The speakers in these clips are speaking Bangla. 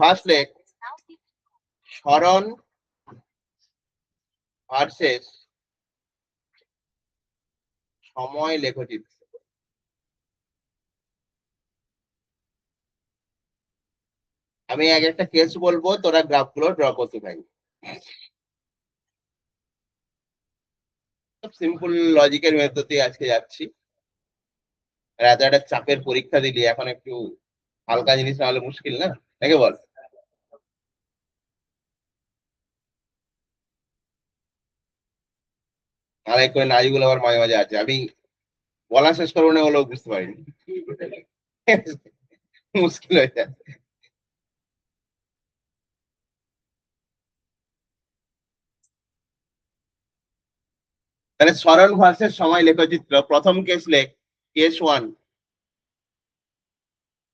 ফার্স্ট লেখ সরণ ভার্সেস সময় লেখচিত্র। আমি এক একটা কেস বলবো, তোরা গ্রাফগুলো ড্র করতে থাকবি। সিম্পল লজিকের মেথড দিয়ে আজকে যাচ্ছি। এত একটা চাপের পরীক্ষা দিলি, এখন একটু হালকা জিনিস না হলে মুশকিল না, নাকি বল? আরেক করে নাচগুলো আবার মাঝে মাঝে আছে, আমি বলা শেষ করবো না বলেও বুঝতে পারিনি, মুশকিল হয়ে যায়। তাহলে সরল ভার্সেস সময় লেখচিত্র। প্রথম কেস লেখ, কেস 1,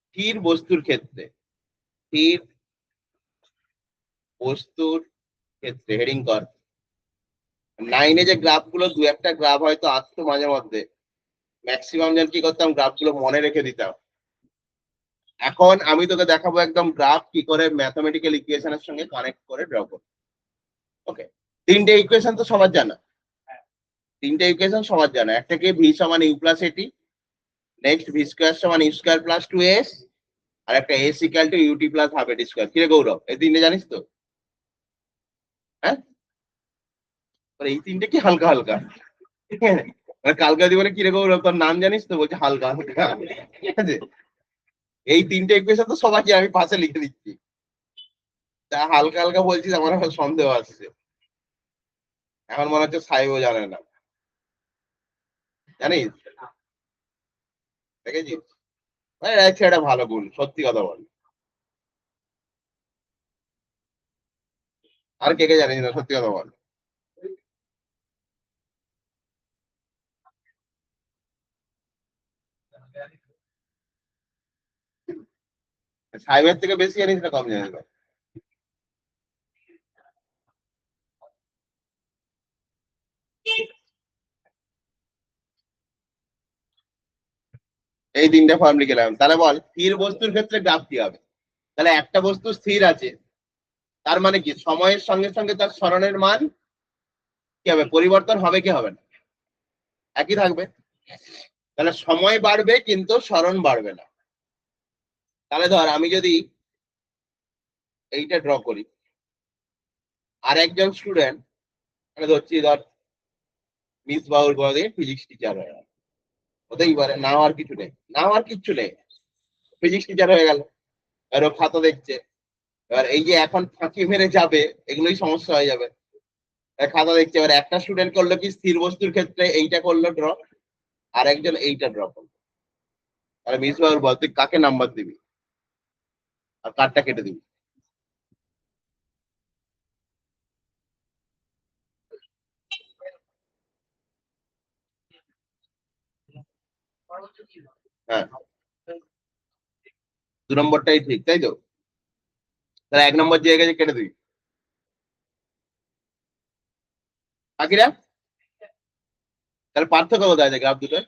স্থির বস্তুর ক্ষেত্রে। স্থির বস্তুর ক্ষেত্রে হেডিং কর। 9-এ যে গ্রাফ গুলো, দু একটা গ্রাফ হয়তো আসতো মাঝে মধ্যে, ম্যাক্সিমাম জন কি করতাম, গ্রাফ গুলো মনে রেখে দিতাম। এখন আমি তোকে দেখাবো একদম গ্রাফ কি করে ম্যাথমেটিক্যাল ইকুয়েশনের সঙ্গে কানেক্ট করে ড্র করবো। ওকে, তিনটে ইকুয়েশন তো সবার জানা, তিনটে ইকুয়েশন সবার জানা। একটা কি ভি সমান ইউ প্লাস এটি, নেক্সট ভি স্কোয়ার সমান ইউ স্কোয়ার প্লাস 2s, আর একটা S equal to UT plus half এটি স্কোয়ার। কিরে গৌরব, এই তিনটে জানিস তো? হ্যাঁ, এই তিনটে কি হালকা হালকা? মানে কালকে জীবনে কিরে গৌরব তোর নাম জানিস তো? বলছে হালকা হালকা। ঠিক আছে, এই তিনটে ইকুয়েশন তো সবাইকে আমি পাশে লিখে দিচ্ছি, তা হালকা হালকা বলছিস, আমার এখন সন্দেহ আসছে। এখন মনে হচ্ছে সাহেবও জানে না, জানিস? দেখেছিস, একটা ভালো গুণ, সত্যি কথা বল। আর কে কে জানিস না, সত্যি কথা বল। সাহেবের থেকে বেশি জানিস না কম জানিস না? এই তিনটে ফর্ম লিখে নিলাম। তাহলে বল, স্থির বস্তুর ক্ষেত্রে গ্রাফ কি হবে? তাহলে একটা বস্তু স্থির আছে, তার মানে কি সময়ের সঙ্গে সঙ্গে তার সরণের মান কি হবে, পরিবর্তন হবে কি হবে না? একই থাকবে। তাহলে সময় বাড়বে কিন্তু সরণ বাড়বে না। তাহলে ধর আমি যদি এইটা ড্র করি, আর একজন স্টুডেন্ট, ধরছি ধর মিস বাবুর বলে ফিজিক্স টিচার হয়ে গেল, হতেই পারে, না হওয়ার কিছু নেই, না হওয়ার কিচ্ছু নেই, ফিজিক্স টিচার হয়ে গেল। আর ও খাতা দেখছে, এবার এই যে এখন ফাঁকি মেরে যাবে, এগুলোই সমস্যা হয়ে যাবে। খাতা দেখছে, এবার একটা স্টুডেন্ট করলো কি, স্থির বস্তুর ক্ষেত্রে এইটা করলো ড্র, আর একজন এইটা ড্র করলো। তাহলে মিস বাবুর বল, তুই কাকে নাম্বার দিবি আর কারটা কেটে দিবি? হ্যাঁ, 2 নম্বরটাই ঠিক, তাই তো? তাহলে 1 নম্বর জায়গায় কেটে দিবি, বাকিরা। তাহলে পার্থক্য কোথায় আছে গ্রাফ দুটোর?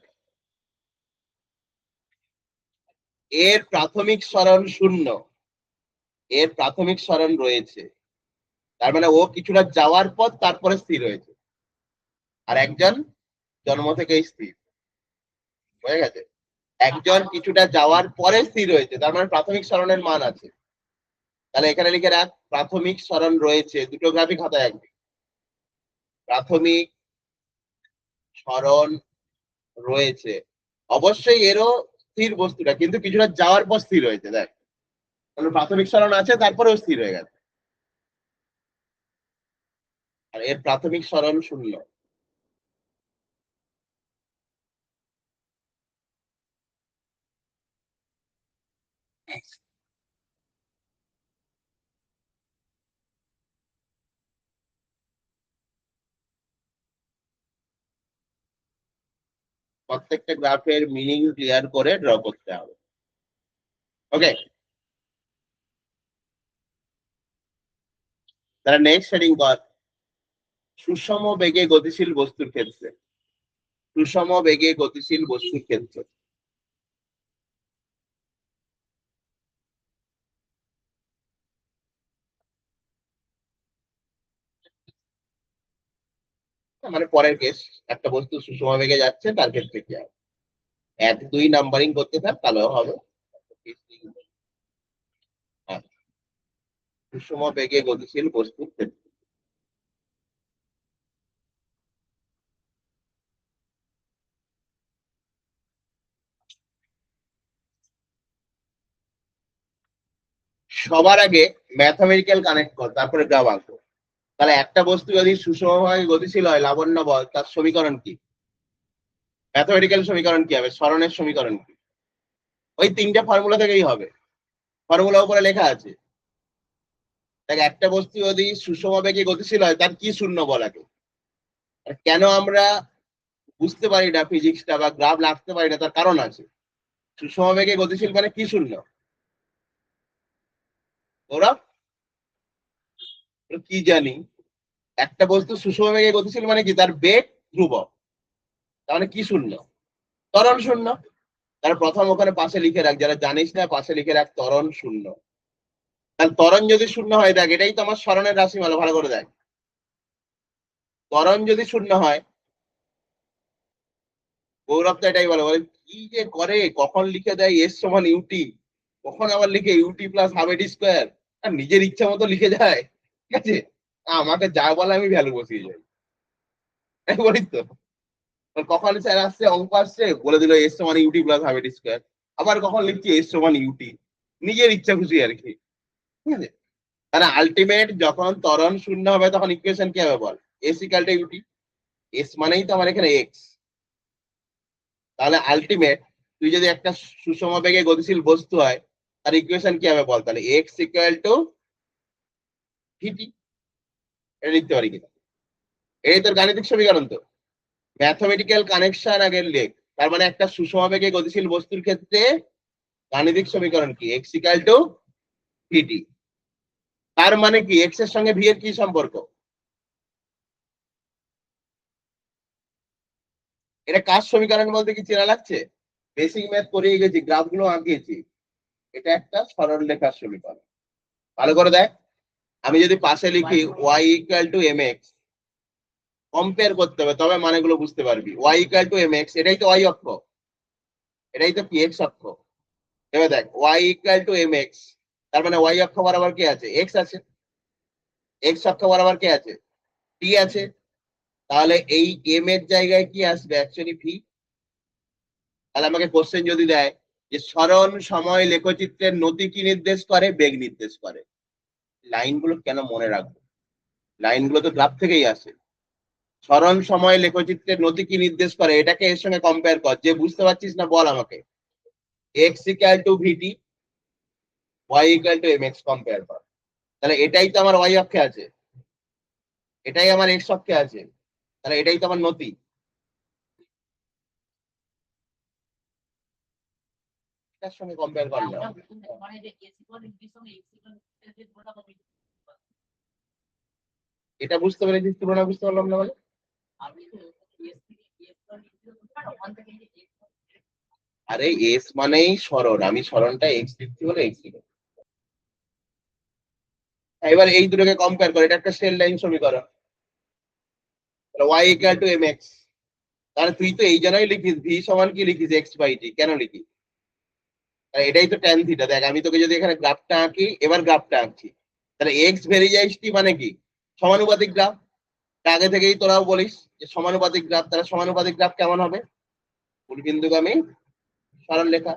এর প্রাথমিক সরণ 0, এর প্রাথমিক সরণ রয়েছে, তার মানে ও কিছুটা যাওয়ার পর তারপরে স্থির হয়েছে, আর একজন জন্ম থেকেই স্থির। হয়ে গেছে, একজন কিছুটা যাওয়ার পরে স্থির হয়েছে, তার মানে প্রাথমিক সরণের মান আছে। তাহলে এখানে লিখে রাখ, প্রাথমিক সরণ রয়েছে, দুটো গ্রাফিক খাতায় আঁকবি। প্রাথমিক সরণ রয়েছে, অবশ্যই এরও স্থির বস্তুটা, কিন্তু কিছুটা যাওয়ার পর স্থির হয়েছে। দেখ, প্রাথমিক সরণ আছে, তারপরেও স্থির হয়ে গেছে, আর এর প্রাথমিক সরণ 0। প্রত্যেকটা গ্রাফের মিনিং ক্লিয়ার করে ড্র করতে হবে। ওকে, তাহলে নেক্সট হেডিং কর, সুষম বেগে গতিশীল বস্তুর ক্ষেত্রে। সুষম বেগে গতিশীল বস্তুর ক্ষেত্রে মানে পরের কেস, একটা বস্তু সুষম বেগে যাচ্ছে তার ক্ষেত্রে কি হবে, 1 2 নাম্বারিং করতে থাক তাহলেও হবে। হ্যাঁ, সুষম বেগে গতিশীল বস্তুর ক্ষেত্রে সবার আগে ম্যাথমেটিক্যাল কানেক্ট কর, তারপরে গ্রাফ আঁকবো। তাহলে একটা বস্তু যদি সুষমভাবে গতিশীল হয়, লাবণ্য বল, তার সমীকরণ কি, ম্যাথমেটিক্যাল সমীকরণ কি হবে, সরণের সমীকরণ কি? ওই 3টে ফর্মুলা থেকেই হবে, ফর্মুলা উপরে লেখা আছে। দেখ, একটা বস্তু যদি সুষম বেগে গতিশীল হয় তার কি শূন্য বলাকে, আর কেন আমরা বুঝতে পারি না ফিজিক্সটা বা গ্রাফ আঁকতে পারি না, তার কারণ আছে। সুষম বেগে গতিশীল মানে কি শূন্য, ওরা কি জানি। একটা বস্তু সুষম বেগে গতিশীল মানে কি, তার বেগ ধ্রুবক, তার মানে কি শূন্য, ত্বরণ শূন্য। তার প্রথম ওখানে পাশে লিখে রাখ, যারা জানিস না পাশে লিখে রাখ ত্বরণ শূন্য। তাহলে ত্বরণ যদি শূন্য হয়, দেখ এটাই তো আমার সরণের রাশিমালা, ভালো করে দেখ। ত্বরণ যদি শূন্য হয়, গৌরব তো এটাই বলে, বলে কি যে করে, কখন লিখে দেয় এস সমান ইউটি, কখন আবার লিখে ইউটি প্লাস হাফ এটি স্কোয়ার, আর নিজের ইচ্ছা মতো লিখে যায়। ঠিক আছে, আমাকে যা বলে আমি ভ্যালু বসিয়ে যাই, তাই বলি তো। কখন স্যার আসছে, অঙ্ক আসছে, বলে দিল এস সমান ইউটি প্লাস হাফ এটি স্কোয়ার, আবার কখন লিখছি এস সমান ইউটি, নিজের ইচ্ছা খুশি আর কি। ঠিক আছে, তাহলে আলটিমেট যখন ত্বরণ শূন্য হবে তখন ইকুয়েশন কি হবে বল, S equal to u t, S মানেই তো আমার এখানে এক্স। তাহলে আলটিমেট তুই যদি একটা সুষম বেগে গতিশীল বস্তু হয়, তার ইকুয়েশন কি হবে বল, তাহলে এক্স ইকুয়াল টু ভিটি। এটা লিখতে পারি কিনা, এই তোর গাণিতিক সমীকরণ তো, ম্যাথমেটিক্যাল কানেকশন আগের লেখ। তার মানে একটা সুষম বেগে গতিশীল বস্তুর ক্ষেত্রে গাণিতিক সমীকরণ কি, এক্স ইকুয়াল টু ভিটি। তার মানে কি এক্স এর সঙ্গে ভি এর কি সম্পর্ক, এটা কার সমীকরণ বলতে কি চেনা লাগছে, বেসিক ম্যাথ করিয়ে গেছি, গ্রাফ গুলো আঁকিয়েছি। এটা একটা সরল রেখার সমীকরণ, ভালো করে দেখ। আমি যদি পাশে লিখি y equal to M X, compare করতে হবে তবে মানেগুলো বুঝতে পারবি। y equal to M X, এটাই তো y অক্ষ, এটাই তো কি x অক্ষ। এবার দেখ y equal to M X, তার মানে y অক্ষ বরাবর কি আছে, x আছে, x অক্ষ বরাবর কি আছে, t আছে। তাহলে এই m এর জায়গায় কি আসবে, অ্যাকচুয়ালি ভি। তাহলে আমাকে কোশ্চেন যদি দেয় যে সরণ সময় লেখচিত্রের নতি কি নির্দেশ করে, বেগ নির্দেশ করে, লাইনগুলো কেন মনে রাখবো, লাইনগুলো তো গ্রাফ থেকেই আসে। সরণ সময় লেখচিত্রের নতি কি নির্দেশ করে, এটাকে এর সঙ্গে কম্পেয়ার কর, যে বুঝতে পারছিস না বল আমাকে। X equal to VT, Y equal to M X, compare কর। তাহলে এটাই তো আমার ওয়াই অক্ষে আছে, এটাই আমার এক্স অক্ষে আছে, তাহলে এটাই তো আমার নতি, এটার সঙ্গে কম্পেয়ার করলাম। এটা বুঝতে পেরেছিস, তুলনা বুঝতে পারলাম না বলে। আরে এস মানেই সরণ, আমি সরণটা এক্স দিচ্ছি বলে এক্স লিখে। এবার এই দুটোকে কম্পেয়ার করে, এটা একটা স্ট্রেট লাইন সমীকরণ, Y equal to M x. তাহলে তুই তো এই জন্যই লিখিস ভি সমান কি লিখিস, এক্স বাই টি, কেন লিখিস, এটাই তো ট্যান থিটা। দেখ আমি তোকে যদি এখানে গ্রাফটা আঁকি, এবার গ্রাফটা আঁকছি, তাহলে এক্স ভেরিয়াইস টি মানে কি, সমানুপাতিক গ্রাফ। আগে থেকেই তোরাও বলিস যে সমানুপাতিক গ্রাফ, তাহলে সমানুপাতিক গ্রাফ কেমন হবে, মূলবিন্দুগামী সরল রেখা।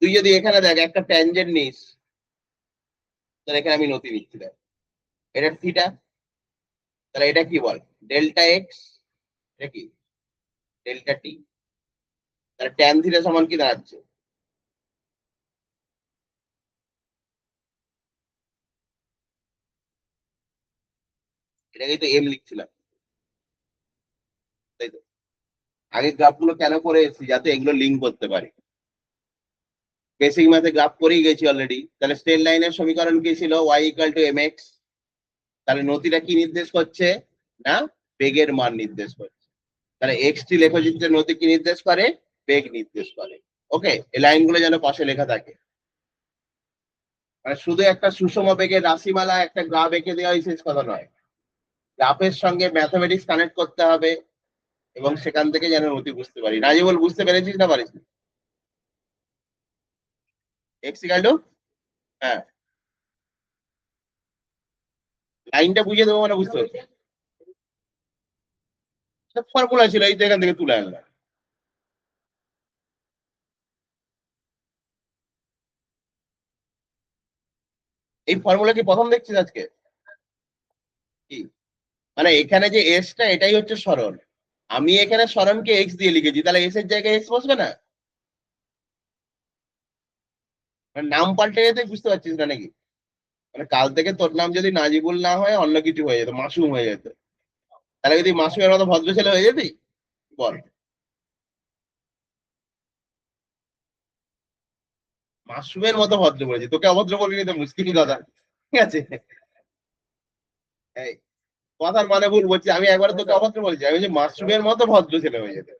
তুই যদি এখানে দেখ একটা ট্যানজেন্ট নিস, তাহলে এখানে আমি নতি নিচ্ছি, দেখ এটা থিটা, তাহলে এটা কি বল, ডেল্টা এক্স, এটা কি ডেল্টা টি। তাহলে ট্যান থিটা সমান কি দাঁড়াচ্ছে, এটাকেই তো এম লিখছিলাম, তাই তো। আগে গ্রাফ গুলো কেন করে এসেছি, যাতে এগুলো লিঙ্ক করতে পারি। বেসিক ম্যাথে গ্রাফ করেই গেছি অলরেডি। তাহলে স্ট্রেট লাইনের সমীকরণ কি ছিল, y equal to M x. তাহলে নতিটা কি নির্দেশ করছে, না বেগের মান নির্দেশ করছে। তাহলে এক্স টি লেখচিত্রের নতি কি নির্দেশ করে, বেগ নির্দেশ করে। ওকে, এই লাইনগুলো যেন পাশে লেখা থাকে, মানে শুধু একটা সুষম বেগের রাশিমালা একটা গ্রাফ এঁকে দেওয়া শেষ কথা নয়। গ্রাফের সঙ্গে ম্যাথমেটিক্স কানেক্ট করতে হবে এবং সেখান থেকে যেন অতি বুঝতে পারি। নাজিবুল, বুঝতে পেরেছিস না পারিস? এক্স ইকাল টু, হ্যাঁ, লাইনটা বুঝিয়ে দেবো মানে বুঝতে পারছি। ফর্মুলা ছিল, এই তো এখান থেকে তুলে আনলাম। এই ফর্মুলা কি প্রথম দেখছিস আজকে? কি মানে এখানে যে এসটা, এটাই হচ্ছে সরণ। আমি এখানে সরণকে এক্স দিয়ে লিখেছি, তাহলে এস এর জায়গায় এক্স বসবে না? মানে নাম পাল্টে যেতে বুঝতে পারছিস না নাকি? মানে কাল থেকে তোর নাম যদি নাজিবুল না হয়, অন্য কিছু হয়ে যেত, মাসুম হয়ে যেত। তাহলে যদি মাসুমের মতো ভদ্র ছেলে হয়ে যেতি, বল। মাসুমের মতো ভদ্র বলেছি, তোকে অভদ্র বলিনি তো, মুশকিল কথা। ঠিক আছে, এই কথার মানে ভুল বলছি আমি, একবার তোকে অভদ্র বলেছি, আমি যে মাসুমের মতো ভদ্র ছেলে হয়ে যেত।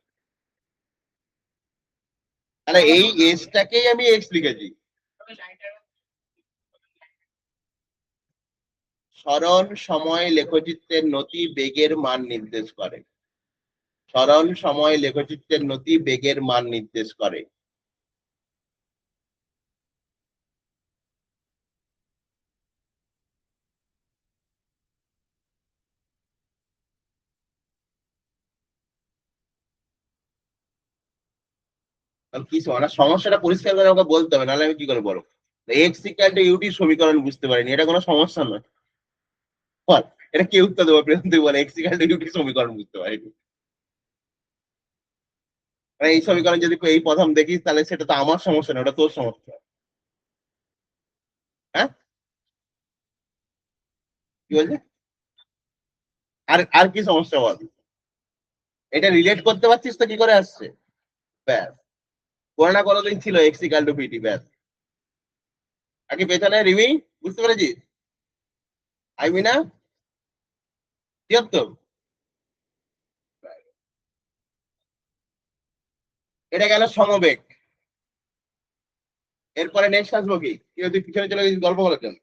তাহলে এই এসটাকেই আমি এক্স লিখেছি। সরণ সময় লেখচিত্রের নতি বেগের মান নির্দেশ করে। সরণ সময় লেখচিত্রের নতি বেগের মান নির্দেশ করে। কি মানে সমস্যাটা পরিষ্কার করে আমাকে বলতে হবে, নাহলে আমি কি করে বলবো? এক্স ইকুয়াল টু ইউটি সমীকরণ বুঝতে পারিনি, এটা কোনো সমস্যা নয়। বল, এটা কে উত্তর দেবো? প্রেম, তুই বল, এক্স ইকুয়াল টু ইউটি সমীকরণ বুঝতে পারিনি। মানে এই সমীকরণ যদি এই প্রথম দেখিস, তাহলে সেটা তো আমার সমস্যা না, ওটা তোর সমস্যা। হ্যাঁ, কি বলছে? আর আর কি সমস্যা বল? এটা রিলেট করতে পারছিস তো কি করে আসছে? ব্যাস, কোনো না কোনোদিন ছিল এক্স ইকুয়াল টু পিটি, ব্যাস। আগে পেছনে রিমি, বুঝতে পেরেছিস? আইবি না? তিয়াত্তর। এটা গেল সমবেগ। এরপরে নেক্সট আসবো কি? তুই পিছনে চলে গেছিস গল্প করার জন্য।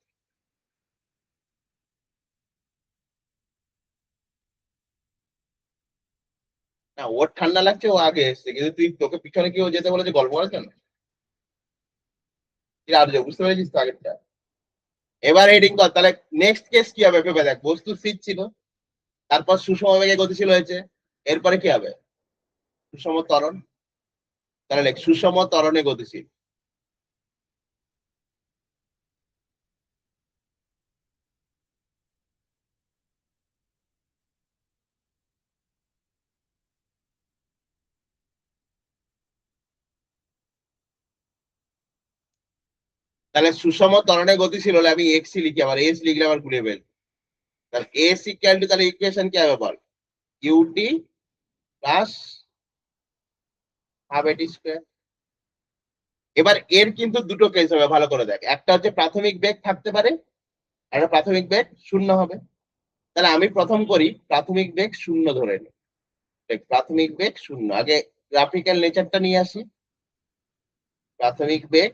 না, ওর ঠান্ডা লাগছে, ও আগে এসছে, কিন্তু তুই, তোকে পিছনে কি ও যেতে বলেছে গল্প করার জন্য? কি আর যে বুঝতে পেরেছিস তো আগেরটা। এবার হেডিং কর, তাহলে নেক্সট কেস কি হবে ভেবে দেখ। বস্তু স্থির ছিল, তারপর সুষম বেগে গতিশীল হয়েছে, এরপরে কি হবে? সুষম ত্বরণ। তাহলে লেখ সুষম ত্বরণে গতিশীল। তাহলে সুষম ত্বরণে গতিশীল হলে আমি এক্স লিখি, আবার এস লিখলে আবার ঘুরে বের। তাহলে এস ইকুয়াল টু, তাহলে ইকুয়েশন কি হবে বল? ইউটি প্লাস হাফ এটি স্কোয়ার। এবার এর কিন্তু দুটো কেস হবে, ভালো করে দেখ। একটা হচ্ছে প্রাথমিক বেগ থাকতে পারে, একটা প্রাথমিক বেগ শূন্য হবে। তাহলে আমি প্রথম করি প্রাথমিক বেগ শূন্য ধরে নিই। দেখ, প্রাথমিক বেগ শূন্য, আগে গ্রাফিক্যাল নেচারটা নিয়ে আসি। প্রাথমিক বেগ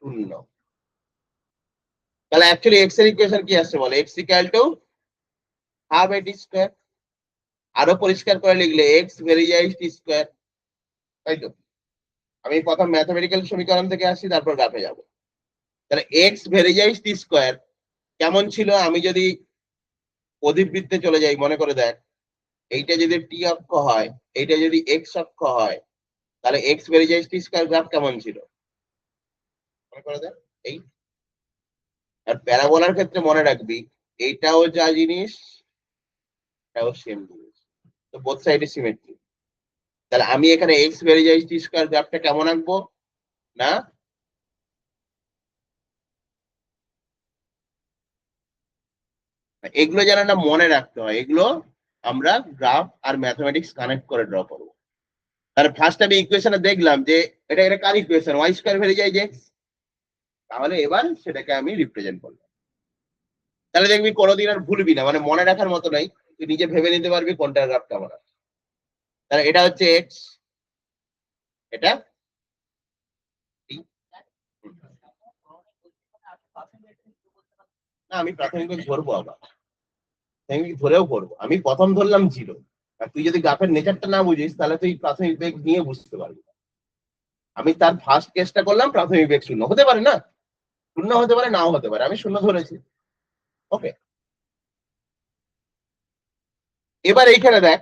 শূন্য। তাহলে অ্যাকচুয়ালি এক্স এর ইকুয়েশন কি আসছে বলে? এক্স ইকুয়াল টু হাফ এটি স্কোয়ার। আরো পরিষ্কার করে লিখলে এক্স বেরিয়ে যায় টি স্কোয়ার, তাই তো? আমি প্রথম ম্যাথমেটিক্যাল সমীকরণ থেকে আসি, তারপর গ্রাফে যাব। তাহলে এক্স বেরিয়ে যায় টি স্কোয়ার কেমন ছিল? আমি যদি অধিবৃত্তে চলে যাই, মনে করে দেখ, এইটা যদি টি অক্ষ হয়, এইটা যদি এক্স অক্ষ হয়, তাহলে এক্স বেরিয়ে যায় টি স্কোয়ার গ্রাফ কেমন ছিল? মনে করে দেখ। এই, আর প্যারাবোলার ক্ষেত্রে মনে রাখবি, এইটাও যা জিনিস, এটাও সেম জিনিস, তো বোথ সাইডে সিমেট্রি। তাহলে আমি এখানে এক্স বেরিয়ে যায় টি স্কোয়ার গ্রাফটা কেমন আঁকবো? না, এগুলো যেন না মনে রাখতে হয়, এগুলো আমরা গ্রাফ আর ম্যাথমেটিক্স কানেক্ট করে ড্র করবো। তাহলে ফার্স্ট আমি ইকুয়েশনে দেখলাম যে এটা এটা কার ইকুয়েশন, ওয়াই স্কোয়ার বেরিয়ে যায় যে এক্স। তাহলে এবার সেটাকে আমি রিপ্রেজেন্ট করলাম। তাহলে দেখবি কোনোদিন আর ভুলবি না, মানে মনে রাখার মতো নাই, তুই নিজে ভেবে নিতে পারবি কোনটার গ্রাফ কেমন আছে। তাহলে এটা হচ্ছে এক্স, এটা t। না, আমি প্রাথমিক বেগ ধরবো আবার। আমি ধরেও করবো, আমি প্রথম ধরলাম 0, আর তুই যদি গ্রাফের নেচারটা না বুঝিস তাহলে তুই প্রাথমিক বেগ নিয়ে বুঝতে পারবি। আমি তার ফার্স্ট কেসটা করলাম, প্রাথমিক বেগ 0 হতে পারে না, 0 হতে পারে, নাও হতে পারে, আমি 0 ধরেছি। ওকে, এবার এইখানে দেখ,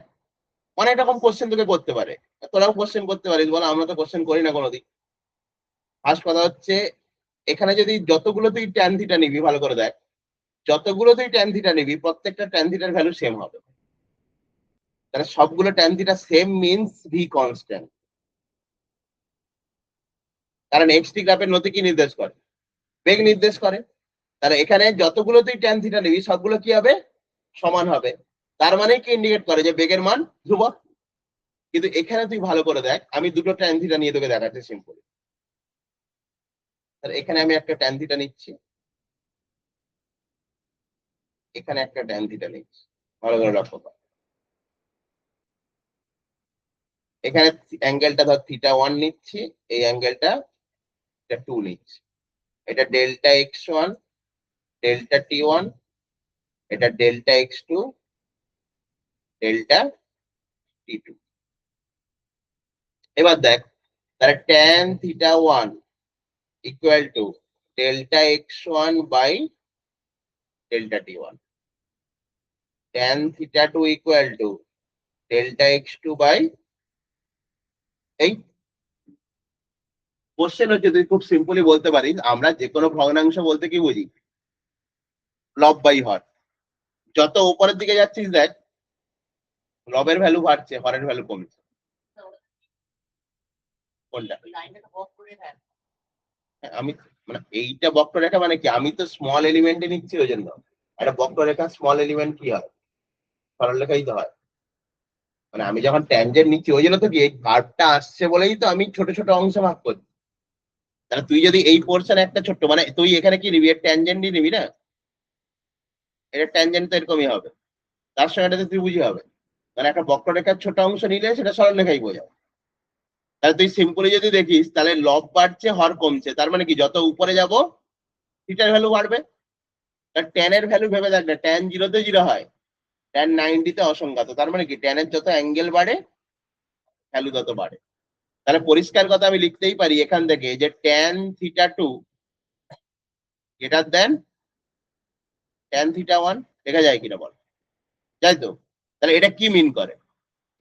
অনেক রকম কোশ্চেন তোকে করতে পারে, তোরাও কোশ্চেন করতে পারিস, বলো আমরা তো কোশ্চেন করি না কোনোদিন। ফার্স্ট কথা হচ্ছে, এখানে যদি যতগুলো তুই ট্যান থিটা নিবি, ভালো করে দেখ, যতগুলো তুই ট্যান থিটা নিবি প্রত্যেকটা ট্যান থিটার ভ্যালু সেম হবে। তাহলে সবগুলো tan theta same means V constant. কারণ এক্সটি গ্রাফের নতি কি নির্দেশ করে? বেগ নির্দেশ করে। তাহলে এখানে যতগুলো তুই ট্যান থিটা নিবি সবগুলো কি হবে? সমান হবে। তার মানে কি ইন্ডিকেট করে যে বেগের মান ধ্রুবক। কিন্তু এখানে তুই ভালো করে দেখ, আমি দুটো ট্যান থিটা নিয়ে তোকে দেখাচ্ছি সিম্পল। তাহলে এখানে আমি একটা ট্যান থিটা নিচ্ছি, এখানে একটা ট্যান থিটা নিচ্ছি, ভালো করে লক্ষ্য কর। এখানে অ্যাঙ্গেলটা ধর θ1 নিচ্ছি, এই অ্যাঙ্গেলটা 2 নিচ্ছি। এটা ডেল্টা x1, ডেল্টা t1, এটা ডেল্টা x2, ডেল্টা t2। এবার দেখ, তাহলে tan θ1 equal to delta x1 by delta t1, tan θ2 equal to delta x2 by এই। কোশ্চেন হচ্ছে তুই খুব সিম্পলি বলতে পারিস, আমরা যে কোনো ভগ্নাংশ বলতে কি বুঝি? লব বাই হর। যত উপরের দিকে যাচ্ছিস দেখ, লবের ভ্যালু বাড়ছে, হরের ভ্যালু কমছে। কোনটা? আমি মানে এইটা বক্ররেখা মানে কি, আমি তো স্মল এলিমেন্টে নিচ্ছি, ওই জন্য একটা বক্ররেখা স্মল এলিমেন্ট কি হয়? সরলরেখাই তো হয়। মানে আমি যখন ট্যানজেন্ট নিচ্ছি, ওই জন্য তো কি এই ভার্বটা আসছে বলেই তো আমি ছোট ছোট অংশ ভাগ করছি। তাহলে তুই যদি এই পোর্শন একটা ছোট্ট, মানে তুই এখানে কি নিবি? এর ট্যানজেন্টই নিবি না? এটা ট্যানজেন্ট তো এরকমই হবে, তার সঙ্গে এটাতে ত্রিভুজই হবে। মানে একটা বক্ররেখার ছোট অংশ নিলে সেটা সরলরেখাই বোঝায়। তাহলে তুই সিম্পলি যদি দেখিস, তাহলে লব বাড়ছে, হর কমছে, তার মানে কি যত উপরে যাব থিটার ভ্যালু বাড়বে। ট্যান এর ভ্যালু ভেবে দেখ না, ট্যান 0-তে 0 হয়, ট্যান 90-তে অসংখ্যাত, তার মানে কি ট্যানের যত অ্যাঙ্গেল বাড়ে ভ্যালু তত বাড়ে। তাহলে পরিষ্কার কথা আমি লিখতেই পারি এখান থেকে যে ট্যান θ2 গ্রেটার দেন ট্যান θ1। লেখা যায় কিনা বল? যাই তো। তাহলে এটা কি মিন করে?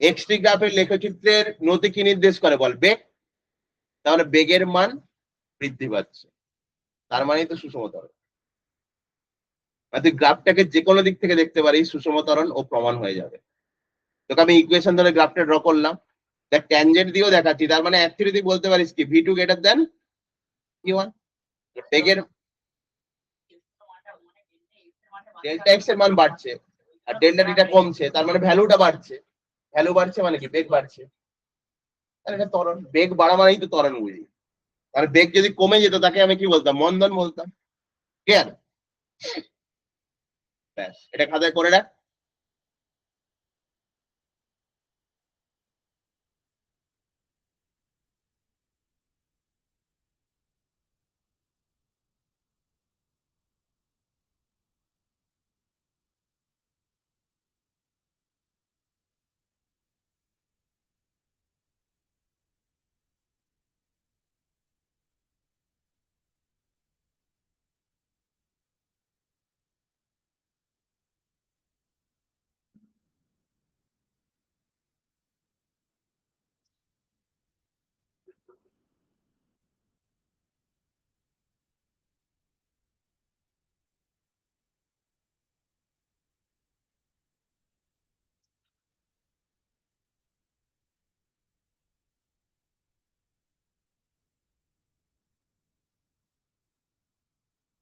এক্সটি গ্রাফের লেখচিত্রের নতি কি নির্দেশ করে বল? বেগ। তাহলে বেগের মান বৃদ্ধি পাচ্ছে, তার মানেই তো সুষম ত্বরণ। তুই গ্রাফটাকে যে কোনো দিক থেকে দেখতে পারিস, সুষম ত্বরণ ও প্রমাণ হয়ে যাবে। তোকে আমি ইকুয়েশন ধরে গ্রাফটা ড্র করলাম, দেখ ট্যানজেন্ট দিয়েও দেখাচ্ছি, তার মানে অ্যাকচুয়ালি তুই বলতে পারিস কি ভি টু গ্রেটার দেন ভি1। বেগের ডেল্টা এক্স এর মান বাড়ছে আর ডেল্টা টিটা কমছে, তার মানে ভ্যালুটা বাড়ছে। ভ্যালু বাড়ছে মানে কি বেগ বাড়ছে। তাহলে এটা ত্বরণ, বেগ বাড়া মানেই তো ত্বরণ বুঝি। আর বেগ যদি কমে যেত তাকে আমি কি বলতাম? মন্দন বলতাম। ক্লিয়ার? ব্যাস, এটা খাতায় করে রাখ।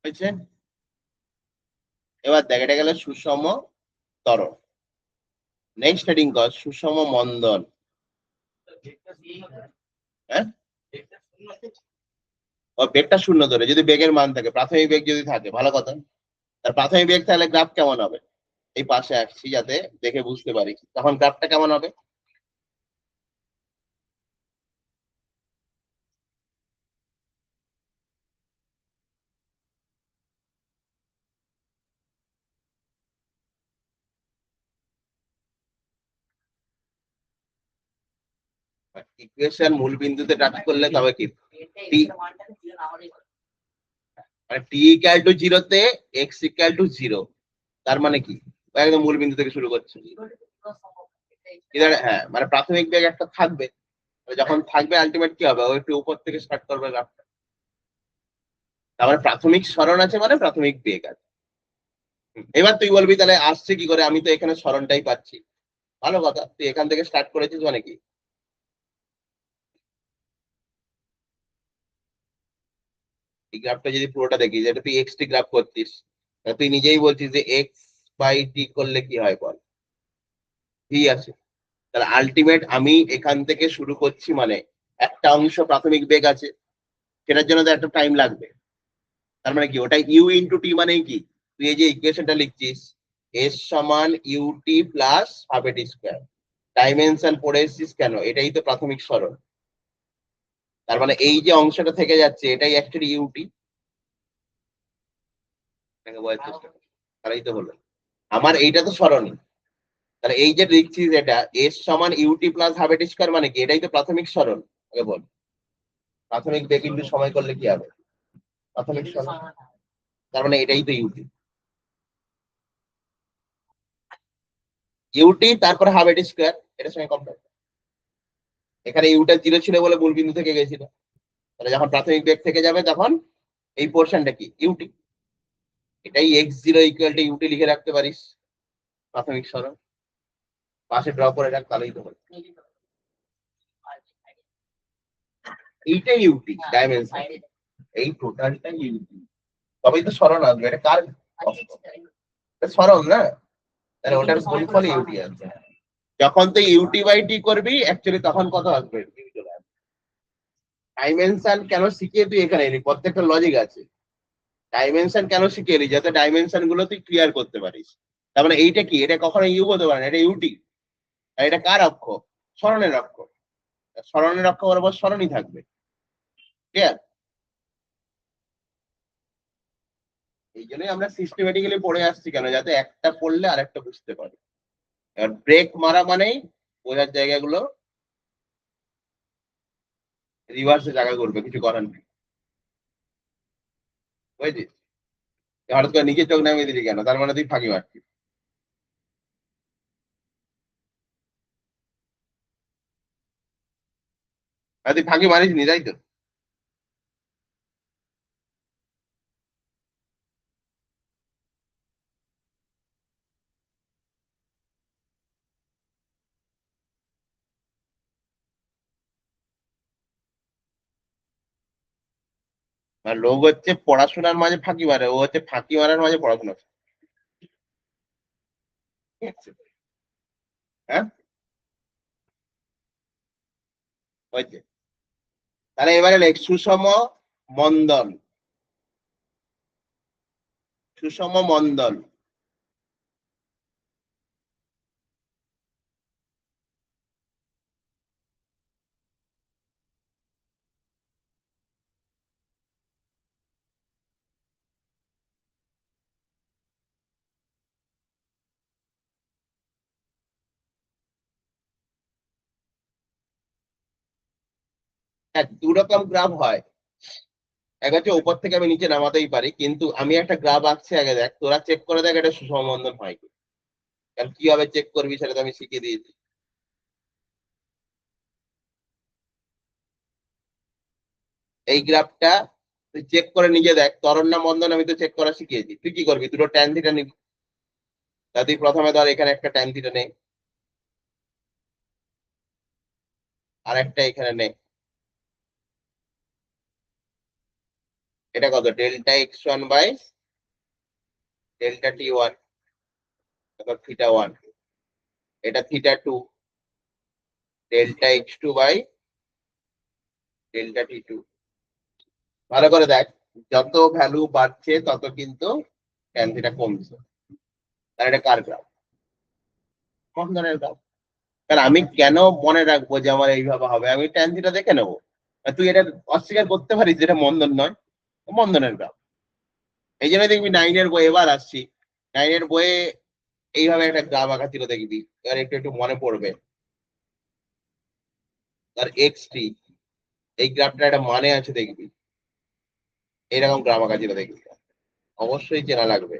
হয়েছে? এবার দেখ, এটা গেল সুষম ত্বরণ। নেক্সট হেডিং কর সুষম মন্দন। হ্যাঁ, ও বেগটা শূন্য ধরে, যদি বেগের মান থাকে, প্রাথমিক বেগ যদি থাকে ভালো কথা। তার প্রাথমিক বেগ তাহলে গ্রাফ কেমন হবে? এই পাশে আসছি যাতে দেখে বুঝতে পারি তখন গ্রাফটা কেমন হবে। ইকুয়েশন মূল বিন্দুতে টাচ করলে তবে কি মানে টি ইকুয়াল টু 0 তে এক্স ইকুয়াল টু 0, তার মানে কি একদম মূল বিন্দু থেকে শুরু করছে। হ্যাঁ মানে প্রাথমিক বেগ একটা থাকবে, যখন থাকবে আলটিমেট কি হবে, ও একটু উপর থেকে স্টার্ট করবে গ্রাফটা। তারপরে প্রাথমিক সরণ আছে মানে প্রাথমিক বেগ আছে। এবার তুই বলবি তাহলে আসছে কি করে, আমি তো এখানে সরণটাই পাচ্ছি। ভালো কথা, তুই এখান থেকে স্টার্ট করেছিস মানে কি, এই গ্রাফটা যদি পুরোটা দেখিস, এটা তুই এক্স টি গ্রাফ করছিস, তুই নিজেই বলছিস যে এক্স বাই টি করলে কি হয় বল, ভি আছে। তাহলে আলটিমেট আমি এখান থেকে শুরু করছি মানে একটা অংশ প্রাথমিক বেগ আছে, সেটার জন্য তো একটা টাইম লাগবে। তার মানে কি ওটা ইউ ইন্টু টি মানে কি, তুই এই যে ইকুয়েশনটা লিখছিস এস সমান ইউটি প্লাস হাফ এটি স্কোয়ার, ডাইমেনশন পড়ে এসছিস কেন, এটাই তো প্রাথমিক সরণ। তার মানে এই যে অংশটা থেকে যাচ্ছে এটাই অ্যাকচুয়ালি ইউটি, বোঝার চেষ্টা কর। তাহলেই তো হলো আমার এইটা তো সরণই। তাহলে এই যে লিখছিস এটা এস সমান ইউটি প্লাস হাফ এটি স্কোয়ার মানে কি, এটাই তো প্রাথমিক সরণ। আগে বল প্রাথমিক বেগ ইন্টু সময় করলে কি হবে, প্রাথমিক সরণ। তার মানে এটাই তো ইউটি, ইউটি তারপরে হাফ এটি স্কোয়ার, এটার সঙ্গে কম্পেয়ার। এখানে ইউটা 0 ছিল বলে মূল বিন্দু থেকে গেছিল, তাহলে যখন প্রাথমিক বেগ থেকে যাবে তখন এই পোর্শনটা কি ইউটি, এটাই x zero equal to u t লিখে রাখতে পারিস প্রাথমিক সরণ, পাশে ড্র করে রাখ তাহলেই তো হবে। এইটাই ইউটি ডাইমেনশন, এই টোটালটাই ইউটি, তবেই তো সরণ আসবে। এটা কার সরণ না, তাহলে ওটার গুণফল ইউটি আসবে। যখন তুই ইউটি বাই টি করবি অ্যাকচুয়ালি তখন কত আসবে, ডাইমেনশন কেন শিখিয়ে তুই এখানে এলি, প্রত্যেকটা লজিক আছে। ডাইমেনশন কেন শিখে এলি, যাতে ডাইমেনশন গুলো তুই ক্লিয়ার করতে পারিস। তার মানে এইটা কি, এটা কখনো ইউ হতে পারে না, এটা ইউটি। আর এটা কার অক্ষ, সরণের অক্ষ, সরণের অক্ষ বরাবর সরণই থাকবে। ক্লিয়ার? এই জন্যই আমরা সিস্টেমেটিক্যালি পড়ে আসছি কেন, যাতে একটা পড়লে আরেকটা বুঝতে পারি। এবার ব্রেক মারা মানেই বোঝার জায়গাগুলো রিভার্সে জায়গা করবে, কিছু করার নেই। বুঝেছিস? হঠাৎ করে নিজে চোখ নামিয়ে দিলি কেন, তার মানে তুই ফাঁকি মারছিস। আর তুই ফাঁকি মারিস নি, তাই তো? আর লোক হচ্ছে পড়াশোনার মাঝে ফাঁকি মারে, ও হচ্ছে ফাঁকি মারার মাঝে পড়াশোনা করে। ঠিক আছে? হ্যাঁ হয়েছে। তাহলে এবারে লেখ সুষম মন্দন, সুষম মন্দন। দু রকম গ্রাফ হয়, এক হচ্ছে উপর থেকে আমি নিচে নামাতেই পারি, কিন্তু আমি একটা গ্রাফ আঁকছি, আগে দেখ তোরা চেক করে দেখ এটা সুষম মন্দন হয় কি। কারণ কিভাবে চেক করবি সেটা তো আমি শিখিয়ে দিয়েছি। এই গ্রাফটা তুই চেক করে নিজে দেখ ত্বরণ না মন্দন, আমি তো চেক করা শিখিয়েছি। তুই কি করবি, দুটো ট্যান থিটা নিবি। তা তুই প্রথমে ধর এখানে একটা ট্যান থিটা নে, আর একটা এখানে নে। এটা কত, delta x one by delta t one, theta one. এটা theta two, delta x two by delta t two. ভালো করে দেখ, যত ভ্যালু বাড়ছে তত কিন্তু ট্যান থিটা কমছে। তাহলে এটা কার গ্রাফ, মন্দনের গ্রাফ। কারণ আমি কেন মনে রাখবো যে আমার এইভাবে হবে, আমি ট্যান থিটা দেখে নেবো। আর তুই এটা অস্বীকার করতে পারিস যেটা মন্দন নয়, মন্দনের গ্রাফ। এই জন্য দেখবি নাইনের বই, এবার আসছি নাইনের বইয়ে এইভাবে একটা গ্রাফ আঁকা ছিল দেখবি, এবার একটু একটু মনে পড়বে। আর এক্স টি, এই গ্রাফটা একটা মানে আছে দেখবি, এরকম গ্রাফ আঁকা ছিল দেখবি, অবশ্যই চেনা লাগবে।